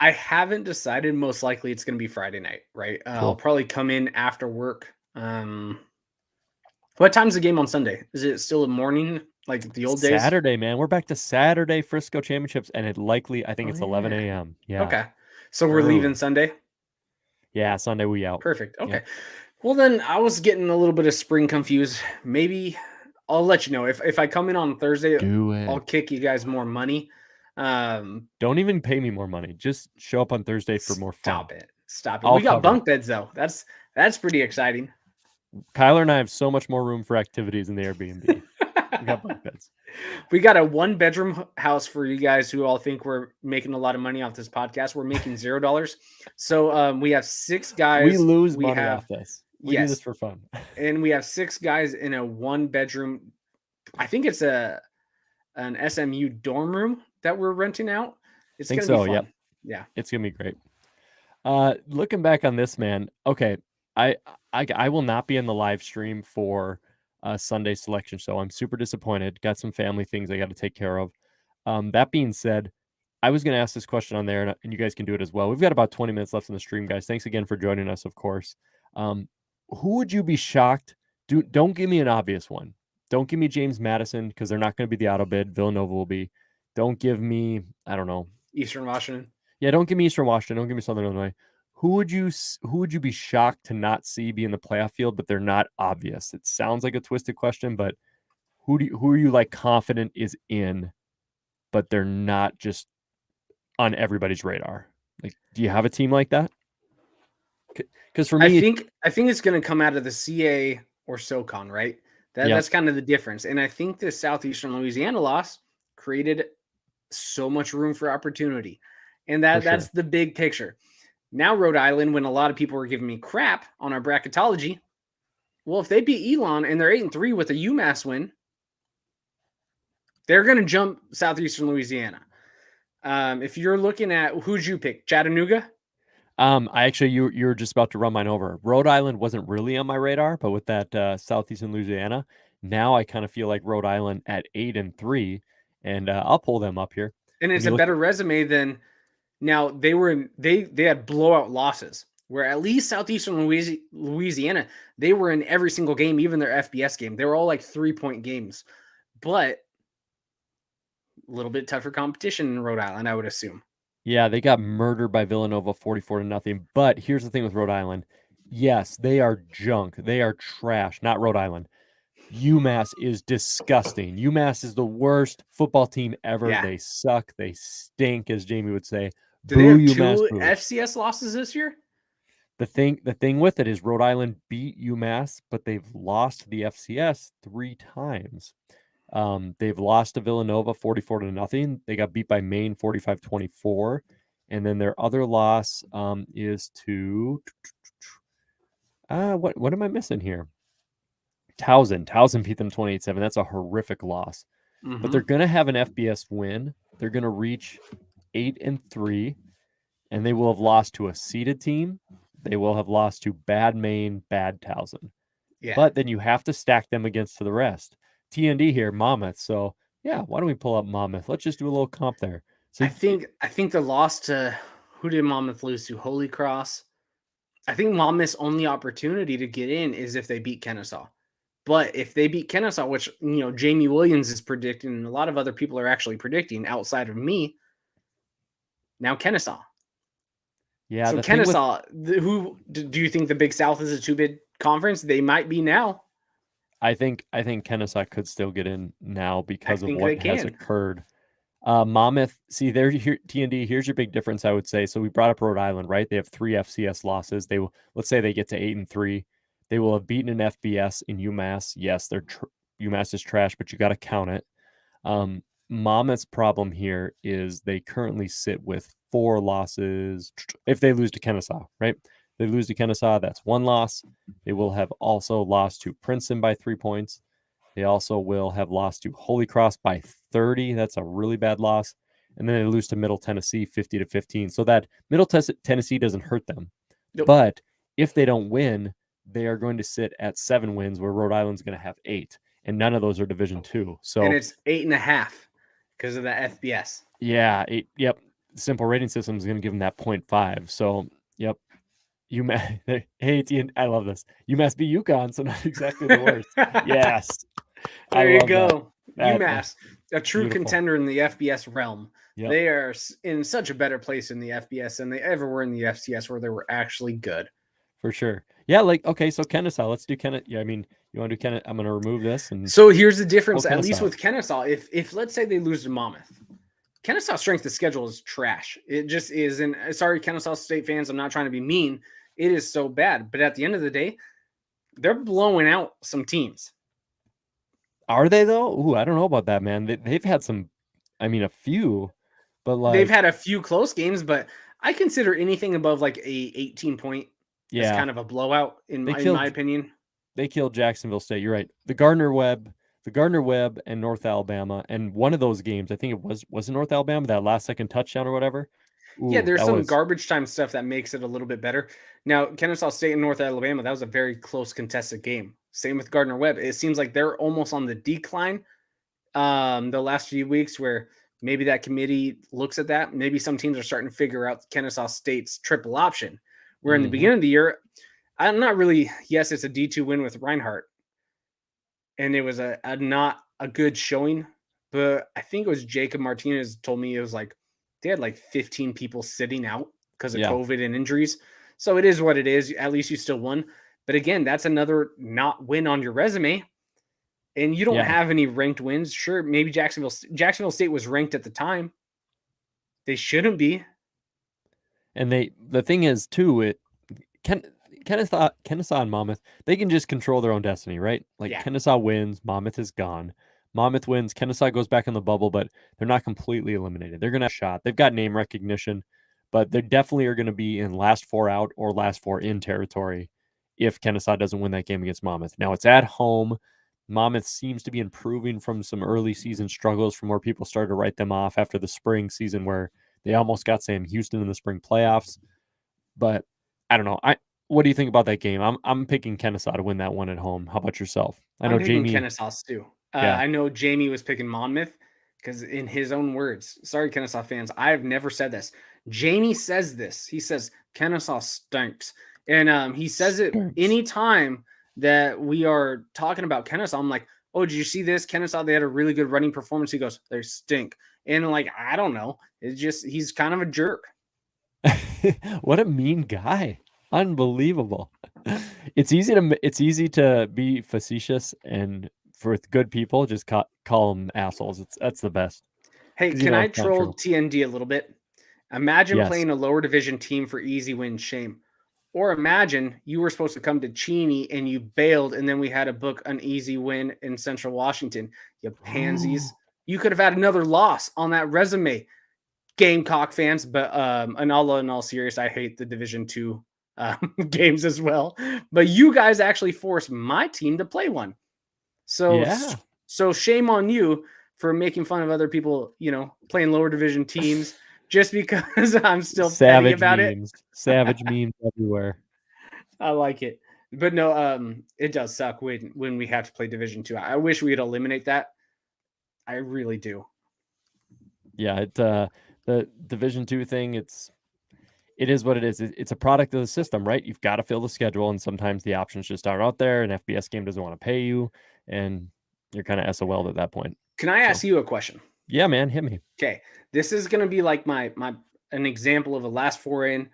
I haven't decided. Most likely it's going to be Friday night, right? Cool. I'll probably come in after work. What time's the game on Sunday? Is it still in morning like the old days? Saturday, man. We're back to Saturday Frisco championships and I think it's 11 a.m. Yeah. Okay. So we're leaving Sunday? Yeah, Sunday we out. Perfect. Okay. Yeah. Well, then I was getting a little bit of spring confused. Maybe I'll let you know. If I come in on Thursday, I'll kick you guys more money. Don't even pay me more money. Just show up on Thursday for more fun. Stop it. We got bunk beds though. That's pretty exciting. Kyler and I have so much more room for activities in the Airbnb. We got bunk beds. We got a 1-bedroom house for you guys who all think we're making a lot of money off this podcast. We're making $0. So we have 6 guys. We lose money off this. We do this for fun. And we have 6 guys in a 1-bedroom. I think it's an SMU dorm room that we're renting out. It's going to be fun. Yep. Yeah. It's going to be great. Looking back on this, man. Okay. I will not be in the live stream for Sunday selection. So I'm super disappointed. Got some family things I got to take care of. That being said, I was going to ask this question on there and you guys can do it as well. We've got about 20 minutes left in the stream, guys. Thanks again for joining us, of course. Who would you be shocked? Don't give me an obvious one. Don't give me James Madison because they're not going to be the auto bid. Villanova will be. Don't give me, I don't know. Eastern Washington. Yeah, don't give me Eastern Washington. Don't give me Southern Illinois. Who would you be shocked to not see be in the playoff field, but they're not obvious? It sounds like a twisted question, but who are you like confident is in, but they're not just on everybody's radar? Like, do you have a team like that? Because for me, I think it's going to come out of the CA or Socon, right? That's kind of the difference. And I think the Southeastern Louisiana loss created so much room for opportunity, and that's the big picture. Now, Rhode Island, when a lot of people were giving me crap on our bracketology, well, if they beat Elon and they're 8-3 with a UMass win, they're going to jump Southeastern Louisiana. If you're looking at who'd you pick, Chattanooga? You're just about to run mine over. Rhode Island wasn't really on my radar, but with that Southeastern Louisiana, now I kind of feel like Rhode Island at 8-3, and I'll pull them up here. And it's a better resume than Now they had blowout losses where at least Southeastern Louisiana, they were in every single game, even their FBS game. They were all like 3-point games, but a little bit tougher competition in Rhode Island, I would assume. Yeah, they got murdered by Villanova 44-0. But here's the thing with Rhode Island. Yes, they are junk. They are trash. Not Rhode Island. UMass is disgusting. UMass is the worst football team ever. Yeah. They suck. They stink, as Jamie would say. Do they have UMass, 2 boo. FCS losses this year? The thing with it is Rhode Island beat UMass, but they've lost the FCS 3 times. They've lost to Villanova 44-0. They got beat by Maine 45-24. And then their other loss is to what am I missing here? Towson beat them 28-7. That's a horrific loss. Mm-hmm. But they're going to have an FBS win. They're going to reach 8-3, and they will have lost to a seeded team. They will have lost to bad Maine, bad Towson. Yeah. But then you have to stack them against the rest. TND here, Monmouth. So yeah, why don't we pull up Monmouth? Let's just do a little comp there. So I think the loss to, who did Monmouth lose to? Holy Cross. I think Monmouth's only opportunity to get in is if they beat Kennesaw. But if they beat Kennesaw, which Jamie Williams is predicting, and a lot of other people are actually predicting outside of me, now Kennesaw. Yeah. So Kennesaw, who do you think the Big South is a 2-bid conference? They might be now. I think Kennesaw could still get in now because of what has occurred. Monmouth, see there, here, TND, here's your big difference, I would say. So we brought up Rhode Island, right? They have 3 FCS losses. They will, let's say they get to 8-3. They will have beaten an FBS in UMass. Yes, UMass is trash, but you got to count it. Monmouth's problem here is they currently sit with 4 losses. If they lose to Kennesaw, right? They lose to Kennesaw, that's 1 loss. They will have also lost to Princeton by 3 points. They also will have lost to Holy Cross by 30. That's a really bad loss. And then they lose to Middle Tennessee 50-15. So that Middle Tennessee doesn't hurt them. Nope. But if they don't win, they are going to sit at 7 wins, where Rhode Island's going to have 8. And none of those are Division II. So, and it's 8.5 because of the FBS. Yeah. Yep. Simple rating system is going to give them that 0.5. So, yep. UMass, hey, I love this. UMass beat UConn, so not exactly the worst. Yes. There you go. UMass, a true contender in the FBS realm. Yep. They are in such a better place in the FBS than they ever were in the FCS, where they were actually good. For sure. Yeah, okay, so Kennesaw. Let's do Kennesaw. Yeah, I mean, you want to do Kennesaw? I'm going to remove this. And so here's the difference, at least with Kennesaw. If let's say they lose to Monmouth, Kennesaw's strength of schedule is trash. It just is. And sorry, Kennesaw State fans, I'm not trying to be mean. It is so bad. But at the end of the day, they're blowing out some teams. Are they, though? Ooh, I don't know about that, man. They've had some, a few, but they've had a few close games, but I consider anything above like a 18-point as kind of a blowout in my opinion. They killed Jacksonville State. You're right. The Gardner Webb and North Alabama, and one of those games, I think it was in North Alabama, that last second touchdown or whatever. Ooh, yeah, there's some garbage time stuff that makes it a little bit better. Now, Kennesaw State and North Alabama, that was a very close contested game. Same with Gardner Webb. It seems like they're almost on the decline the last few weeks, where maybe that committee looks at that. Maybe some teams are starting to figure out Kennesaw State's triple option, where in the beginning of the year, I'm not really, yes, it's a D2 win with Reinhardt, and it was a not a good showing, but I think it was Jacob Martinez told me it was like they had like 15 people sitting out because of COVID and injuries. So it is what it is. At least you still won. But again, that's another not win on your resume. And you don't have any ranked wins. Sure, maybe Jacksonville State was ranked at the time. They shouldn't be. And the thing is too, Kennesaw and Monmouth, they can just control their own destiny, right? Like Kennesaw wins, Monmouth is gone. Monmouth wins, Kennesaw goes back in the bubble, but they're not completely eliminated. They're going to have a shot. They've got name recognition, but they definitely are going to be in last 4 out or last 4 in territory if Kennesaw doesn't win that game against Monmouth. Now, it's at home. Monmouth seems to be improving from some early season struggles from where people started to write them off after the spring season, where they almost got Sam Houston in the spring playoffs. But I don't know. What do you think about that game? I'm picking Kennesaw to win that one at home. How about yourself? I know Jamie. Kennesaw too. I know Jamie was picking Monmouth. because in his own words, sorry, Kennesaw fans, I have never said this. Jamie says this. He says Kennesaw stinks, and he says it anytime that we are talking about Kennesaw. I'm like, oh, did you see this? Kennesaw, they had a really good running performance. He goes, they stink, and like, I don't know. It's just he's kind of a jerk. What a mean guy! Unbelievable. It's easy to be facetious, and for good people, just call them assholes. That's the best. Hey, 'Cause can I it's not troll true. TND a little bit? Imagine Yes. playing a lower division team for easy win, shame. Or imagine you were supposed to come to Cheney and you bailed, and then we had to book an easy win in Central Washington. You pansies. You could have had another loss on that resume, Gamecock fans. But in all serious, I hate the Division II games as well. But you guys actually forced my team to play one. So, Yeah. so shame on you for making fun of other people, playing lower division teams just because I'm still petty about memes. Savage memes everywhere. I like it. But no, it does suck when we have to play Division II. I wish we'd eliminate that. I really do. Yeah, the Division II thing, it is what it is. It's a product of the system, right? You've got to fill the schedule, and sometimes the options just aren't out there. An FBS game doesn't want to pay you, and you're kind of SOL at that point. Can I ask you a question? Yeah, man, hit me. Okay, this is gonna be like an example of a last four in,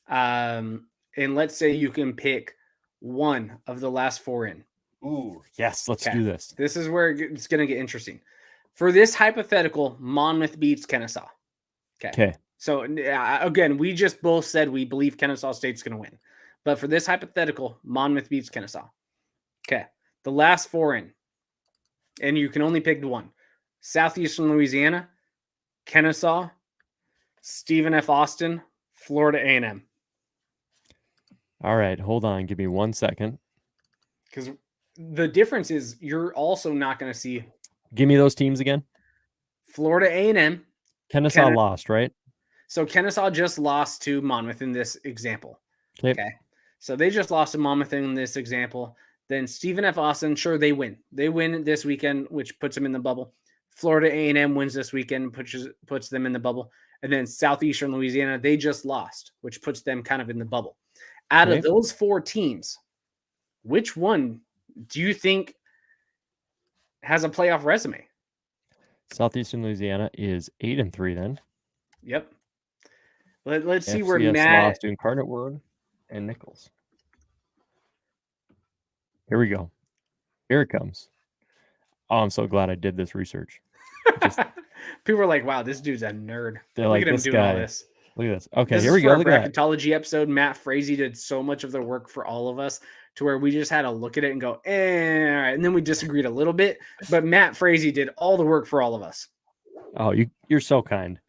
and let's say you can pick one of the last four in. Ooh, yes, let's do this. This is where it's gonna get interesting. For this hypothetical, Monmouth beats Kennesaw. Okay. So again, we just both said we believe Kennesaw State's going to win. But for this hypothetical, Monmouth beats Kennesaw. Okay. The last four in, and you can only pick one. Southeastern Louisiana, Kennesaw, Stephen F. Austin, Florida A&M. All right, hold on. Give me 1 second. Because the difference is you're also not going to see. Give me those teams again. Florida A&M. Kennesaw lost, right? So Kennesaw just lost to Monmouth in this example. Okay. So they just lost to Monmouth in this example. Then Stephen F. Austin, sure, they win. They win this weekend, which puts them in the bubble. Florida A&M wins this weekend, puts them in the bubble. And then Southeastern Louisiana, they just lost, which puts them kind of in the bubble. Out of those four teams, which one do you think has a playoff resume? Southeastern Louisiana is 8-3 then. Yep. Let's see FCS where Matt lost to Incarnate Word and Nichols. Here we go. Here it comes. Oh, I'm so glad I did this research. People are like, wow, this dude's a nerd. They're Look like, at him doing all this. Look at this. Okay, this here we go. Look at that. bracketology episode. Matt Frazee did so much of the work for all of us to where we just had to look at it and go, all right. And then we disagreed a little bit. But Matt Frazee did all the work for all of us. Oh, you're so kind.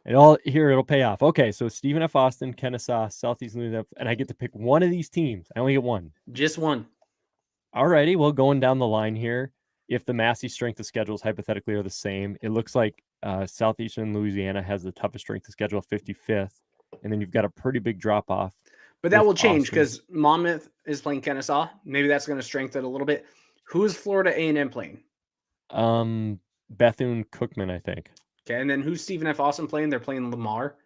It'll pay off. Okay, so Stephen F. Austin, Kennesaw, Southeast Louisiana, and I get to pick one of these teams. I only get one. Just one. Alrighty, well, going down the line here, if the Massey strength of schedules hypothetically are the same, it looks like Southeastern Louisiana has the toughest strength of schedule, 55th, and then you've got a pretty big drop off. But that will change because Monmouth is playing Kennesaw. Maybe that's going to strengthen a little bit. Who is Florida A&M playing? Bethune-Cookman, I think. Okay, and then who's Stephen F. Austin playing? They're playing Lamar.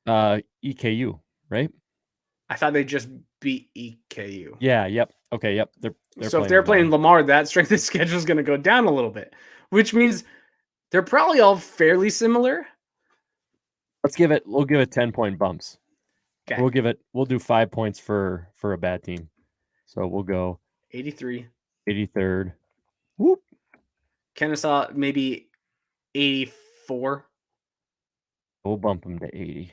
EKU, right? I thought they just beat EKU. Yeah, yep. Okay, yep. So if they're playing Lamar, that strength of schedule is going to go down a little bit, which means they're probably all fairly similar. We'll give it 10-point bumps. Okay. We'll do 5 points for a bad team. So we'll go 83. 83rd. Whoop. Kennesaw, maybe 84. We'll bump them to 80.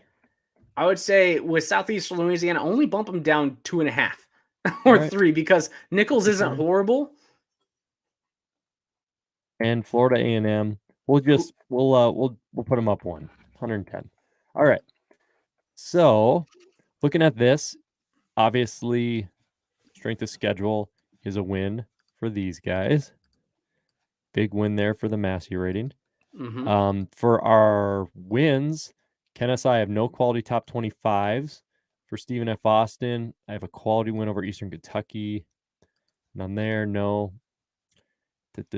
I would say with Southeastern Louisiana, only bump them down 2.5 or 3 because Nichols isn't horrible. And Florida A&M, we'll put them up 110. All right. So looking at this, obviously strength of schedule is a win for these guys. Big win there for the Massey rating. Mm-hmm. For our wins, Kennesaw, I have no quality top 25s. For Stephen F. Austin, I have a quality win over Eastern Kentucky. None there. No.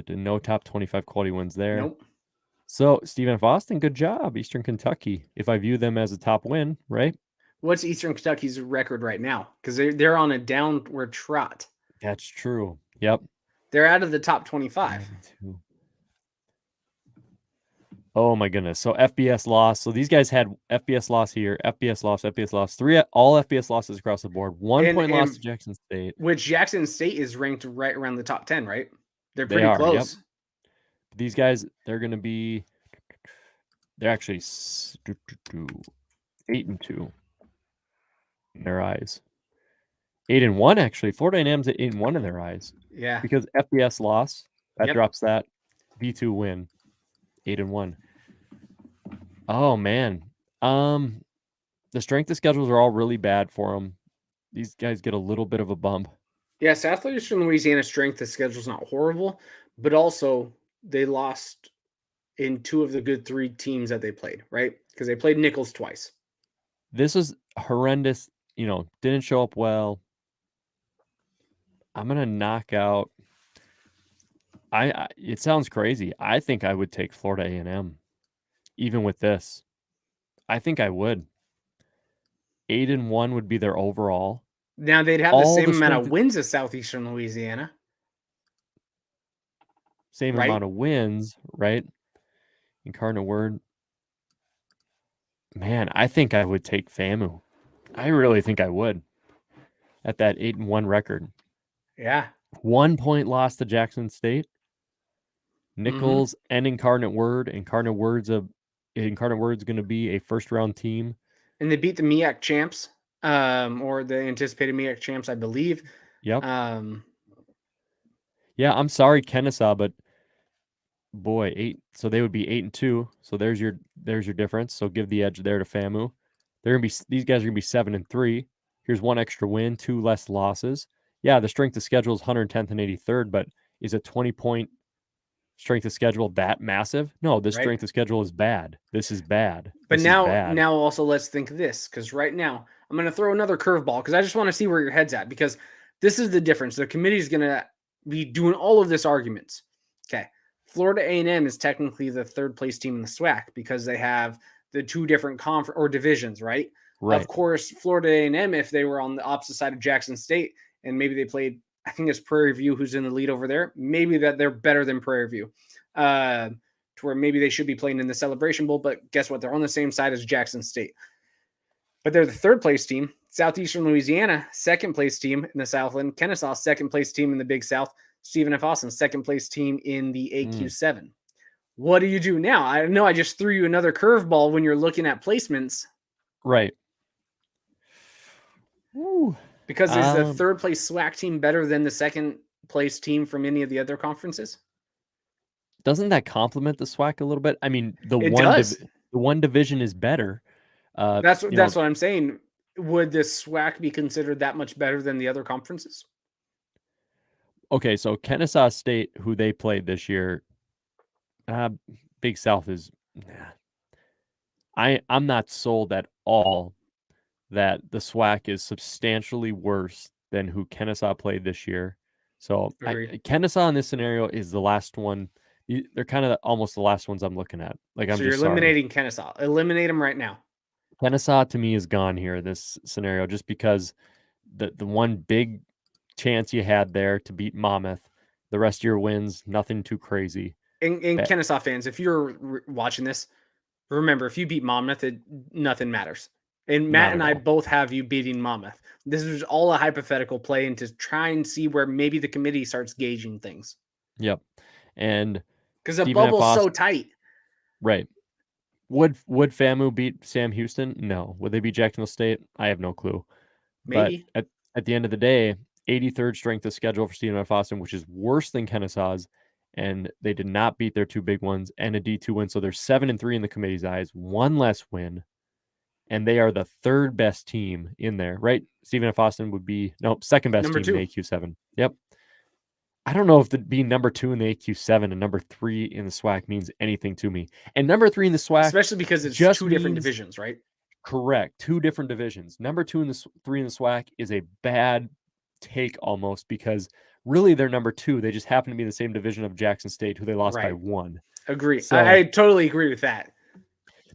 No top 25 quality wins there. Nope. So Stephen F. Austin, good job. Eastern Kentucky, if I view them as a top win, right? What's Eastern Kentucky's record right now? Because they're on a downward trot. That's true. Yep. They're out of the top 25. Oh my goodness. So FBS loss. So these guys had FBS loss here, FBS loss, FBS loss, all FBS losses across the board. 1 point loss to Jackson State. Which Jackson State is ranked right around the top 10, right? They're They pretty are, close. Yep. These guys, they're actually 8-2 in their eyes. 8-1 actually. Florida A&M's at 8-1 in their eyes. Yeah. Because FBS loss, that drops that. V2 win. 8-1. Oh man. The strength of schedules are all really bad for them. These guys get a little bit of a bump. Yeah, Southeastern Louisiana strength of schedule is not horrible, but also they lost in 2 of the good 3 teams that they played, right? Because they played Nichols twice. This is horrendous. Didn't show up well. I'm gonna knock out. It sounds crazy. I think I would take Florida A&M, even with this. I think I would. 8-1 would be their overall. Now they'd have the same amount of wins as Southeastern Louisiana. Same amount of wins, right? Incarnate Word. Man, I think I would take FAMU. I really think I would. At that 8-1 record. Yeah. 1 point loss to Jackson State. Nichols and Incarnate Word. Incarnate Word's going to be a first round team. And they beat the MEAC champs, or the anticipated MEAC champs, I believe. Yep. Yeah, I'm sorry, Kennesaw, but boy, so they would be 8-2. So there's your difference. So give the edge there to FAMU. These guys are gonna be 7-3. Here's 1 extra win, 2 less losses. Yeah, the strength of schedule is 110th and 83rd, but is a 20-point strength of schedule that massive? No, this strength of schedule is bad. This is bad. But now also let's think of this, because right now I'm going to throw another curveball because I just want to see where your head's at, because this is the difference. The committee is going to be doing all of this arguments. Okay. Florida A&M is technically the 3rd place team in the SWAC because they have the 2 different divisions, right? Right. Of course, Florida A&M, if they were on the opposite side of Jackson State and maybe they played, I think it's Prairie View who's in the lead over there, maybe that they're better than Prairie View, to where maybe they should be playing in the Celebration Bowl, but guess what? They're on the same side as Jackson State. But they're the 3rd place team. Southeastern Louisiana, 2nd place team in the Southland. Kennesaw, 2nd place team in the Big South. Stephen F. Austin, 2nd place team in the AQ7. What do you do now? I know I just threw you another curveball when you're looking at placements. Right. Ooh. Because is the 3rd place SWAC team better than the 2nd place team from any of the other conferences? Doesn't that complement the SWAC a little bit? I mean, the one division is better. That's what I'm saying. Would the SWAC be considered that much better than the other conferences? Okay, so Kennesaw State, who they played this year, Big South is. I'm not sold at all that the SWAC is substantially worse than who Kennesaw played this year. So Kennesaw in this scenario is the last one. They're kind of almost the last ones I'm looking at. So you're eliminating Kennesaw. Eliminate them right now. Kennesaw to me is gone here, this scenario, just because the one big chance you had there to beat Monmouth, the rest of your wins, nothing too crazy. And Kennesaw fans, if you're watching this, remember, if you beat Monmouth, nothing matters. And Matt and I both have you beating Monmouth. This is all a hypothetical play and to try and see where maybe the committee starts gauging things. Yep. And because the bubble's so tight. Right. Would FAMU beat Sam Houston? No. Would they beat Jacksonville State? I have no clue. Maybe. But at the end of the day, 83rd strength of schedule for Stephen F. Austin, which is worse than Kennesaw's, and they did not beat their 2 big ones and a D2 win. So they're 7-3 in the committee's eyes, 1 less win, and they are the 3rd best team in there, right? Stephen F. Austin would be 2nd best team in the AQ7. Yep. I don't know if being number 2 in the AQ7 and number 3 in the SWAC means anything to me. And number 3 in the SWAC, especially because it's just 2 different divisions, right? Correct. 2 different divisions. Number 2 and 3 in the SWAC is a bad take almost, because really they're number 2. They just happen to be in the same division of Jackson State, who they lost by 1. Agree. So I totally agree with that.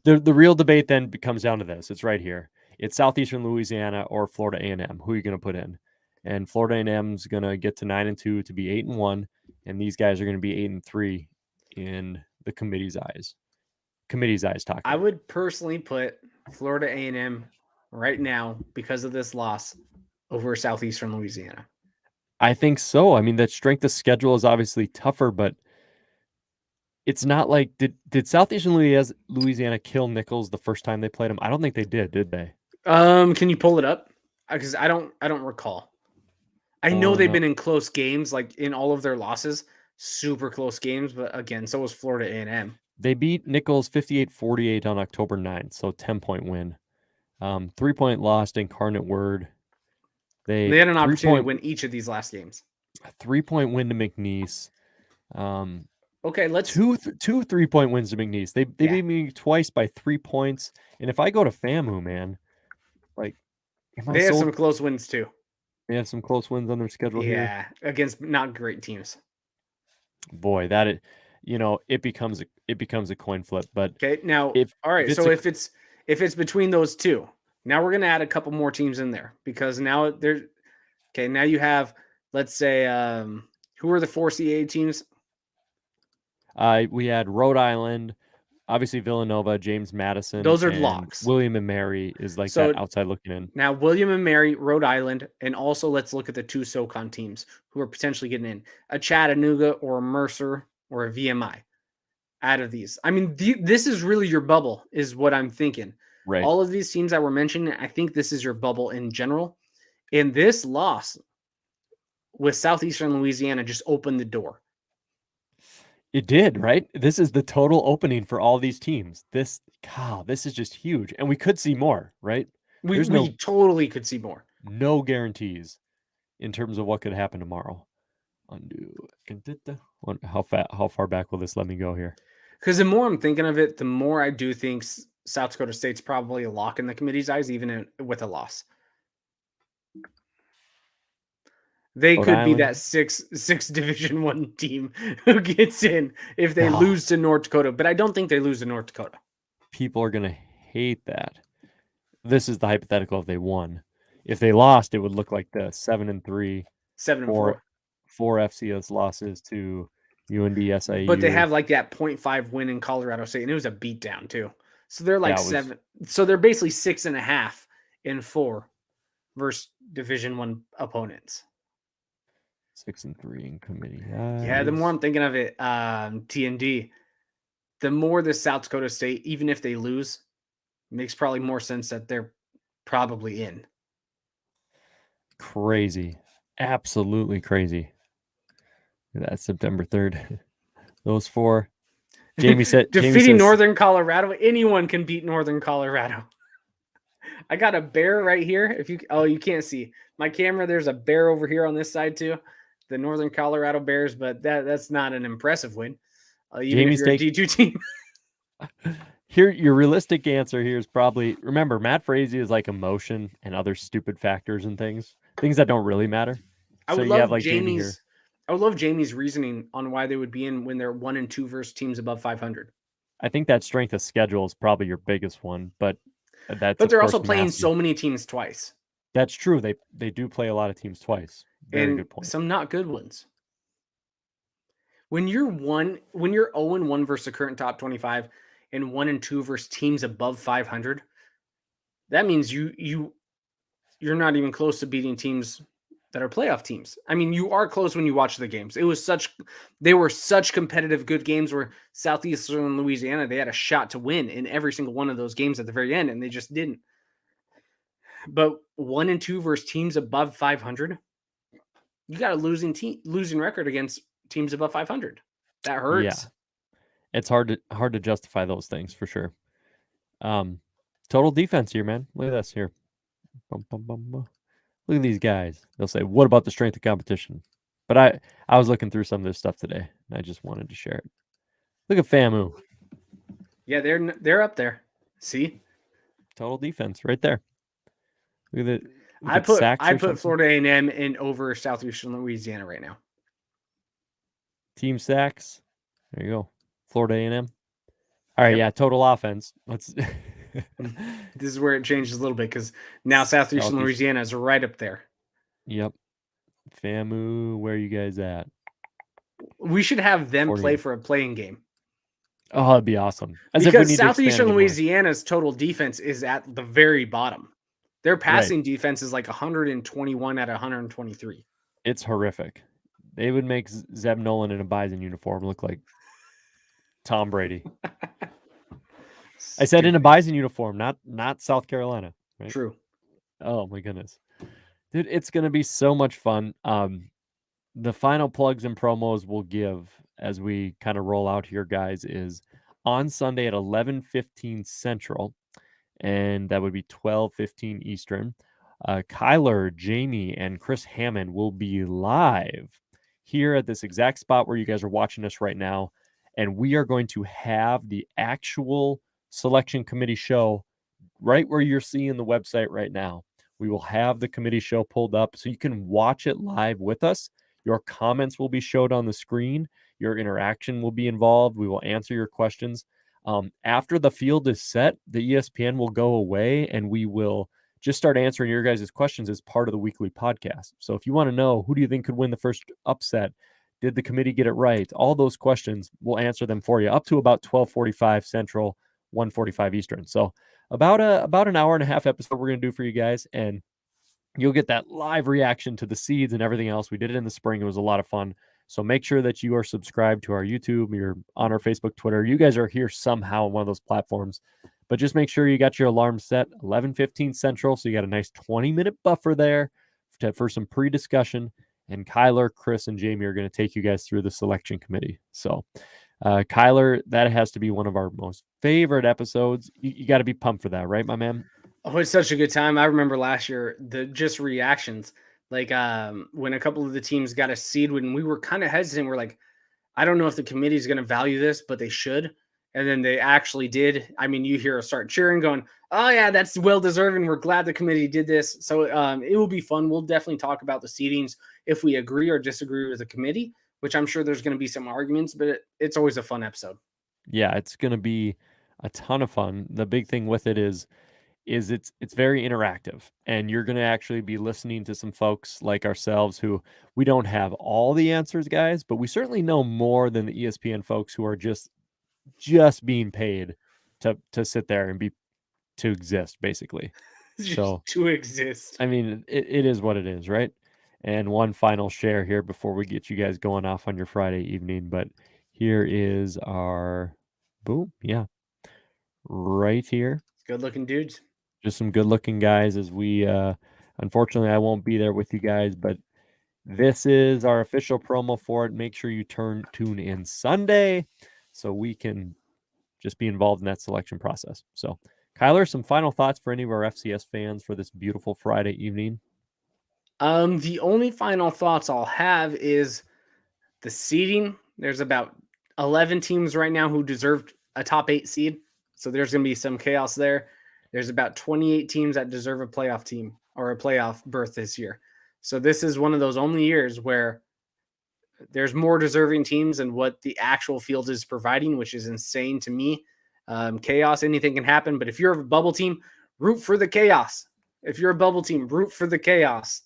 the real debate then comes down to this. It's right here. It's Southeastern Louisiana or Florida A&M. Who are you going to put in? And Florida A&M is going to get to 9-2 to be 8-1, and these guys are going to be 8-3 in the committee's eyes. Talking. I would personally put Florida A&M right now because of this loss over Southeastern Louisiana. I think so. I mean, that strength of schedule is obviously tougher, but it's not like did Southeastern Louisiana kill Nichols the first time they played them? I don't think they did they? Can you pull it up? Because I don't recall. I know they've been in close games, like in all of their losses, super close games. But again, so was Florida A&M. They beat Nichols 58-48 on October 9th, so 10-point win. 3-point loss to Incarnate Word. They had an opportunity to win each of these last games. 3-point win to McNeese. Okay, let's two 3-point wins to McNeese. They beat me twice by 3 points. And if I go to FAMU, man, like they have some close wins too. They have some close wins on their schedule here. Yeah, against not great teams. Boy, it becomes a coin flip. But okay, now if it's between those two, now we're gonna add a couple more teams in there because now now you have, let's say, who are the 4 CAA teams? We had Rhode Island, obviously Villanova, James Madison. Those are locks. William and Mary is like that outside looking in. Now, William and Mary, Rhode Island, and also let's look at the 2 Socon teams who are potentially getting in. A Chattanooga or a Mercer or a VMI out of these. I mean, this is really your bubble is what I'm thinking. Right. All of these teams that we're mentioning, I think this is your bubble in general. And this loss with Southeastern Louisiana just opened the door. It did, right? This is the total opening for all these teams. This is just huge. And we could see more, right? We totally could see more. No guarantees in terms of what could happen tomorrow. How far back will this let me go here? Because the more I'm thinking of it, the more I do think South Dakota State's probably a lock in the committee's eyes, even with a loss. They could be that six Division I team who gets in if they lose to North Dakota. But I don't think they lose to North Dakota. People are going to hate that. This is the hypothetical if they won. If they lost, it would look like the 7-3. 7-4. 4 FCS losses to UND, SIU. But they have like that 0.5 win in Colorado State, and it was a beatdown too. So they're like 7. So they're basically 6.5 in 4 versus Division I opponents. 6-3 in committee. Yeah, the more I'm thinking of it, TND, the more the South Dakota State, even if they lose, makes probably more sense that they're probably in. Crazy. Absolutely crazy. That's September 3rd. Those 4. Jamie said defeating Northern Colorado. Anyone can beat Northern Colorado. I got a bear right here. You can't see my camera. There's a bear over here on this side too. The Northern Colorado Bears, but that's not an impressive win. Even if you're a D2 team. Here, your realistic answer here is probably, remember, Matt Frazee is like emotion and other stupid factors and things that don't really matter. I would love Jamie's reasoning on why they would be in when they're 1-2 versus teams above 500. I think that strength of schedule is probably your biggest one, but they're also playing so many teams twice. That's true. They do play a lot of teams twice. Very good point. Some not good ones. When you're 0-1 versus the current top 25 and 1-2 versus teams above 500, that means you're not even close to beating teams that are playoff teams. I mean, you are close when you watch the games. They were such competitive, good games where Southeastern Louisiana, they had a shot to win in every single one of those games at the very end, and they just didn't. But 1-2 versus teams above 500, you got a losing record against teams above 500. That hurts. Yeah, it's hard to justify those things for sure. Total defense here, man. Look at this here. Bum, bum, bum, bum. Look at these guys. They'll say, "What about the strength of competition?" But I was looking through some of this stuff today, and I just wanted to share it. Look at FAMU. Yeah, they're up there. See, total defense right there. Look at it. I put Florida A&M in over Southeastern Louisiana right now. Team sacks. There you go. Florida A&M. All right, Yep. yeah, total offense. Let's. This is where it changes a little bit because now Southeastern Louisiana is right up there. Yep. FAMU, where are you guys at? We should have them 40. play for a playing game. Oh, that'd be awesome. As if we Because need to expand Southeastern anymore. Louisiana's total defense is at the very bottom. Their passing defense is like 121 out of 123. It's horrific. They would make Zeb Nolan in a Bison uniform look like Tom Brady. I said in a Bison uniform, not South Carolina. Right? True. Oh my goodness. Dude, it's going to be so much fun. The final plugs and promos we'll give as we kind of roll out here, guys, is on Sunday at 11:15 Central, and that would be 12:15 Eastern. Kyler, Jamie, and Chris Hammond will be live here at this exact spot where you guys are watching us right now, and we are going to have the actual selection committee show right where you're seeing the website right now. We will have the committee show pulled up so you can watch it live with us. Your comments will be showed on the screen. Your interaction will be involved. We will answer your questions. After the field is set, the ESPN will go away and we will just start answering your guys' questions as part of the weekly podcast. So if you want to know who do you think could win the first upset, did the committee get it right? All those questions, we'll answer them for you up to about 12:45 Central, 1:45 Eastern. So about an hour and a half episode we're going to do for you guys, and you'll get that live reaction to the seeds and everything else. We did it in the spring. It was a lot of fun. So make sure that you are subscribed to our YouTube, you're on our Facebook, Twitter. You guys are here somehow on one of those platforms. But just make sure you got your alarm set 11:15 Central, so you got a nice 20-minute buffer there for some pre-discussion. And Kyler, Chris, and Jamie are going to take you guys through the selection committee. So Kyler, that has to be one of our most favorite episodes. You got to be pumped for that, right, my man? Oh, it's such a good time. I remember last year, the just reactions, like when a couple of the teams got a seed, when we were kind of hesitant, we're like, I don't know if the committee is going to value this, but they should. And then they actually did. I mean, you hear us start cheering going, oh yeah, that's well-deserving. We're glad the committee did this. So it will be fun. We'll definitely talk about the seedings if we agree or disagree with the committee, which I'm sure there's going to be some arguments, but it's always a fun episode. Yeah, it's going to be a ton of fun. The big thing with it is it's very interactive, and you're going to actually be listening to some folks like ourselves who we don't have all the answers, guys, but we certainly know more than the ESPN folks who are just being paid to sit there and to exist, basically. Just to exist. I mean, it is what it is, right? And one final share here before we get you guys going off on your Friday evening, but here is our boom, yeah, right here. Good looking dudes. Just some good looking guys as we unfortunately I won't be there with you guys, but this is our official promo for it. Make sure you tune in Sunday so we can just be involved in that selection process. So Kyler, some final thoughts for any of our FCS fans for this beautiful Friday evening? The only final thoughts I'll have is the seeding. There's about 11 teams right now who deserved a top 8 seed. So there's going to be some chaos there. There's about 28 teams that deserve a playoff team or a playoff berth this year. So this is one of those only years where there's more deserving teams than what the actual field is providing, which is insane to me. Chaos, anything can happen. But if you're a bubble team, root for the chaos. If you're a bubble team, root for the chaos.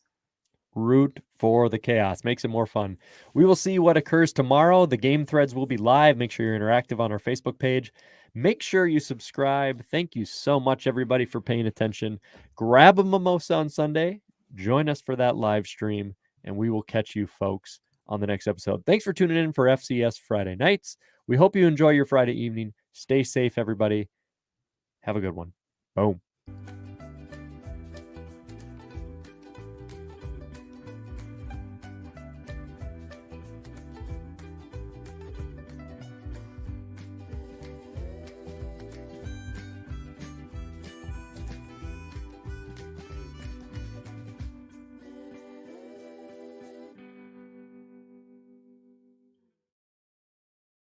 Root for the chaos. Makes it more fun. We will see what occurs tomorrow. The game threads will be live. Make sure you're interactive on our Facebook page. Make sure you subscribe. Thank you so much, everybody, for paying attention. Grab a mimosa on Sunday. Join us for that live stream, and we will catch you folks on the next episode. Thanks for tuning in for FCS Friday Nights. We hope you enjoy your Friday evening. Stay safe, everybody. Have a good one. Boom.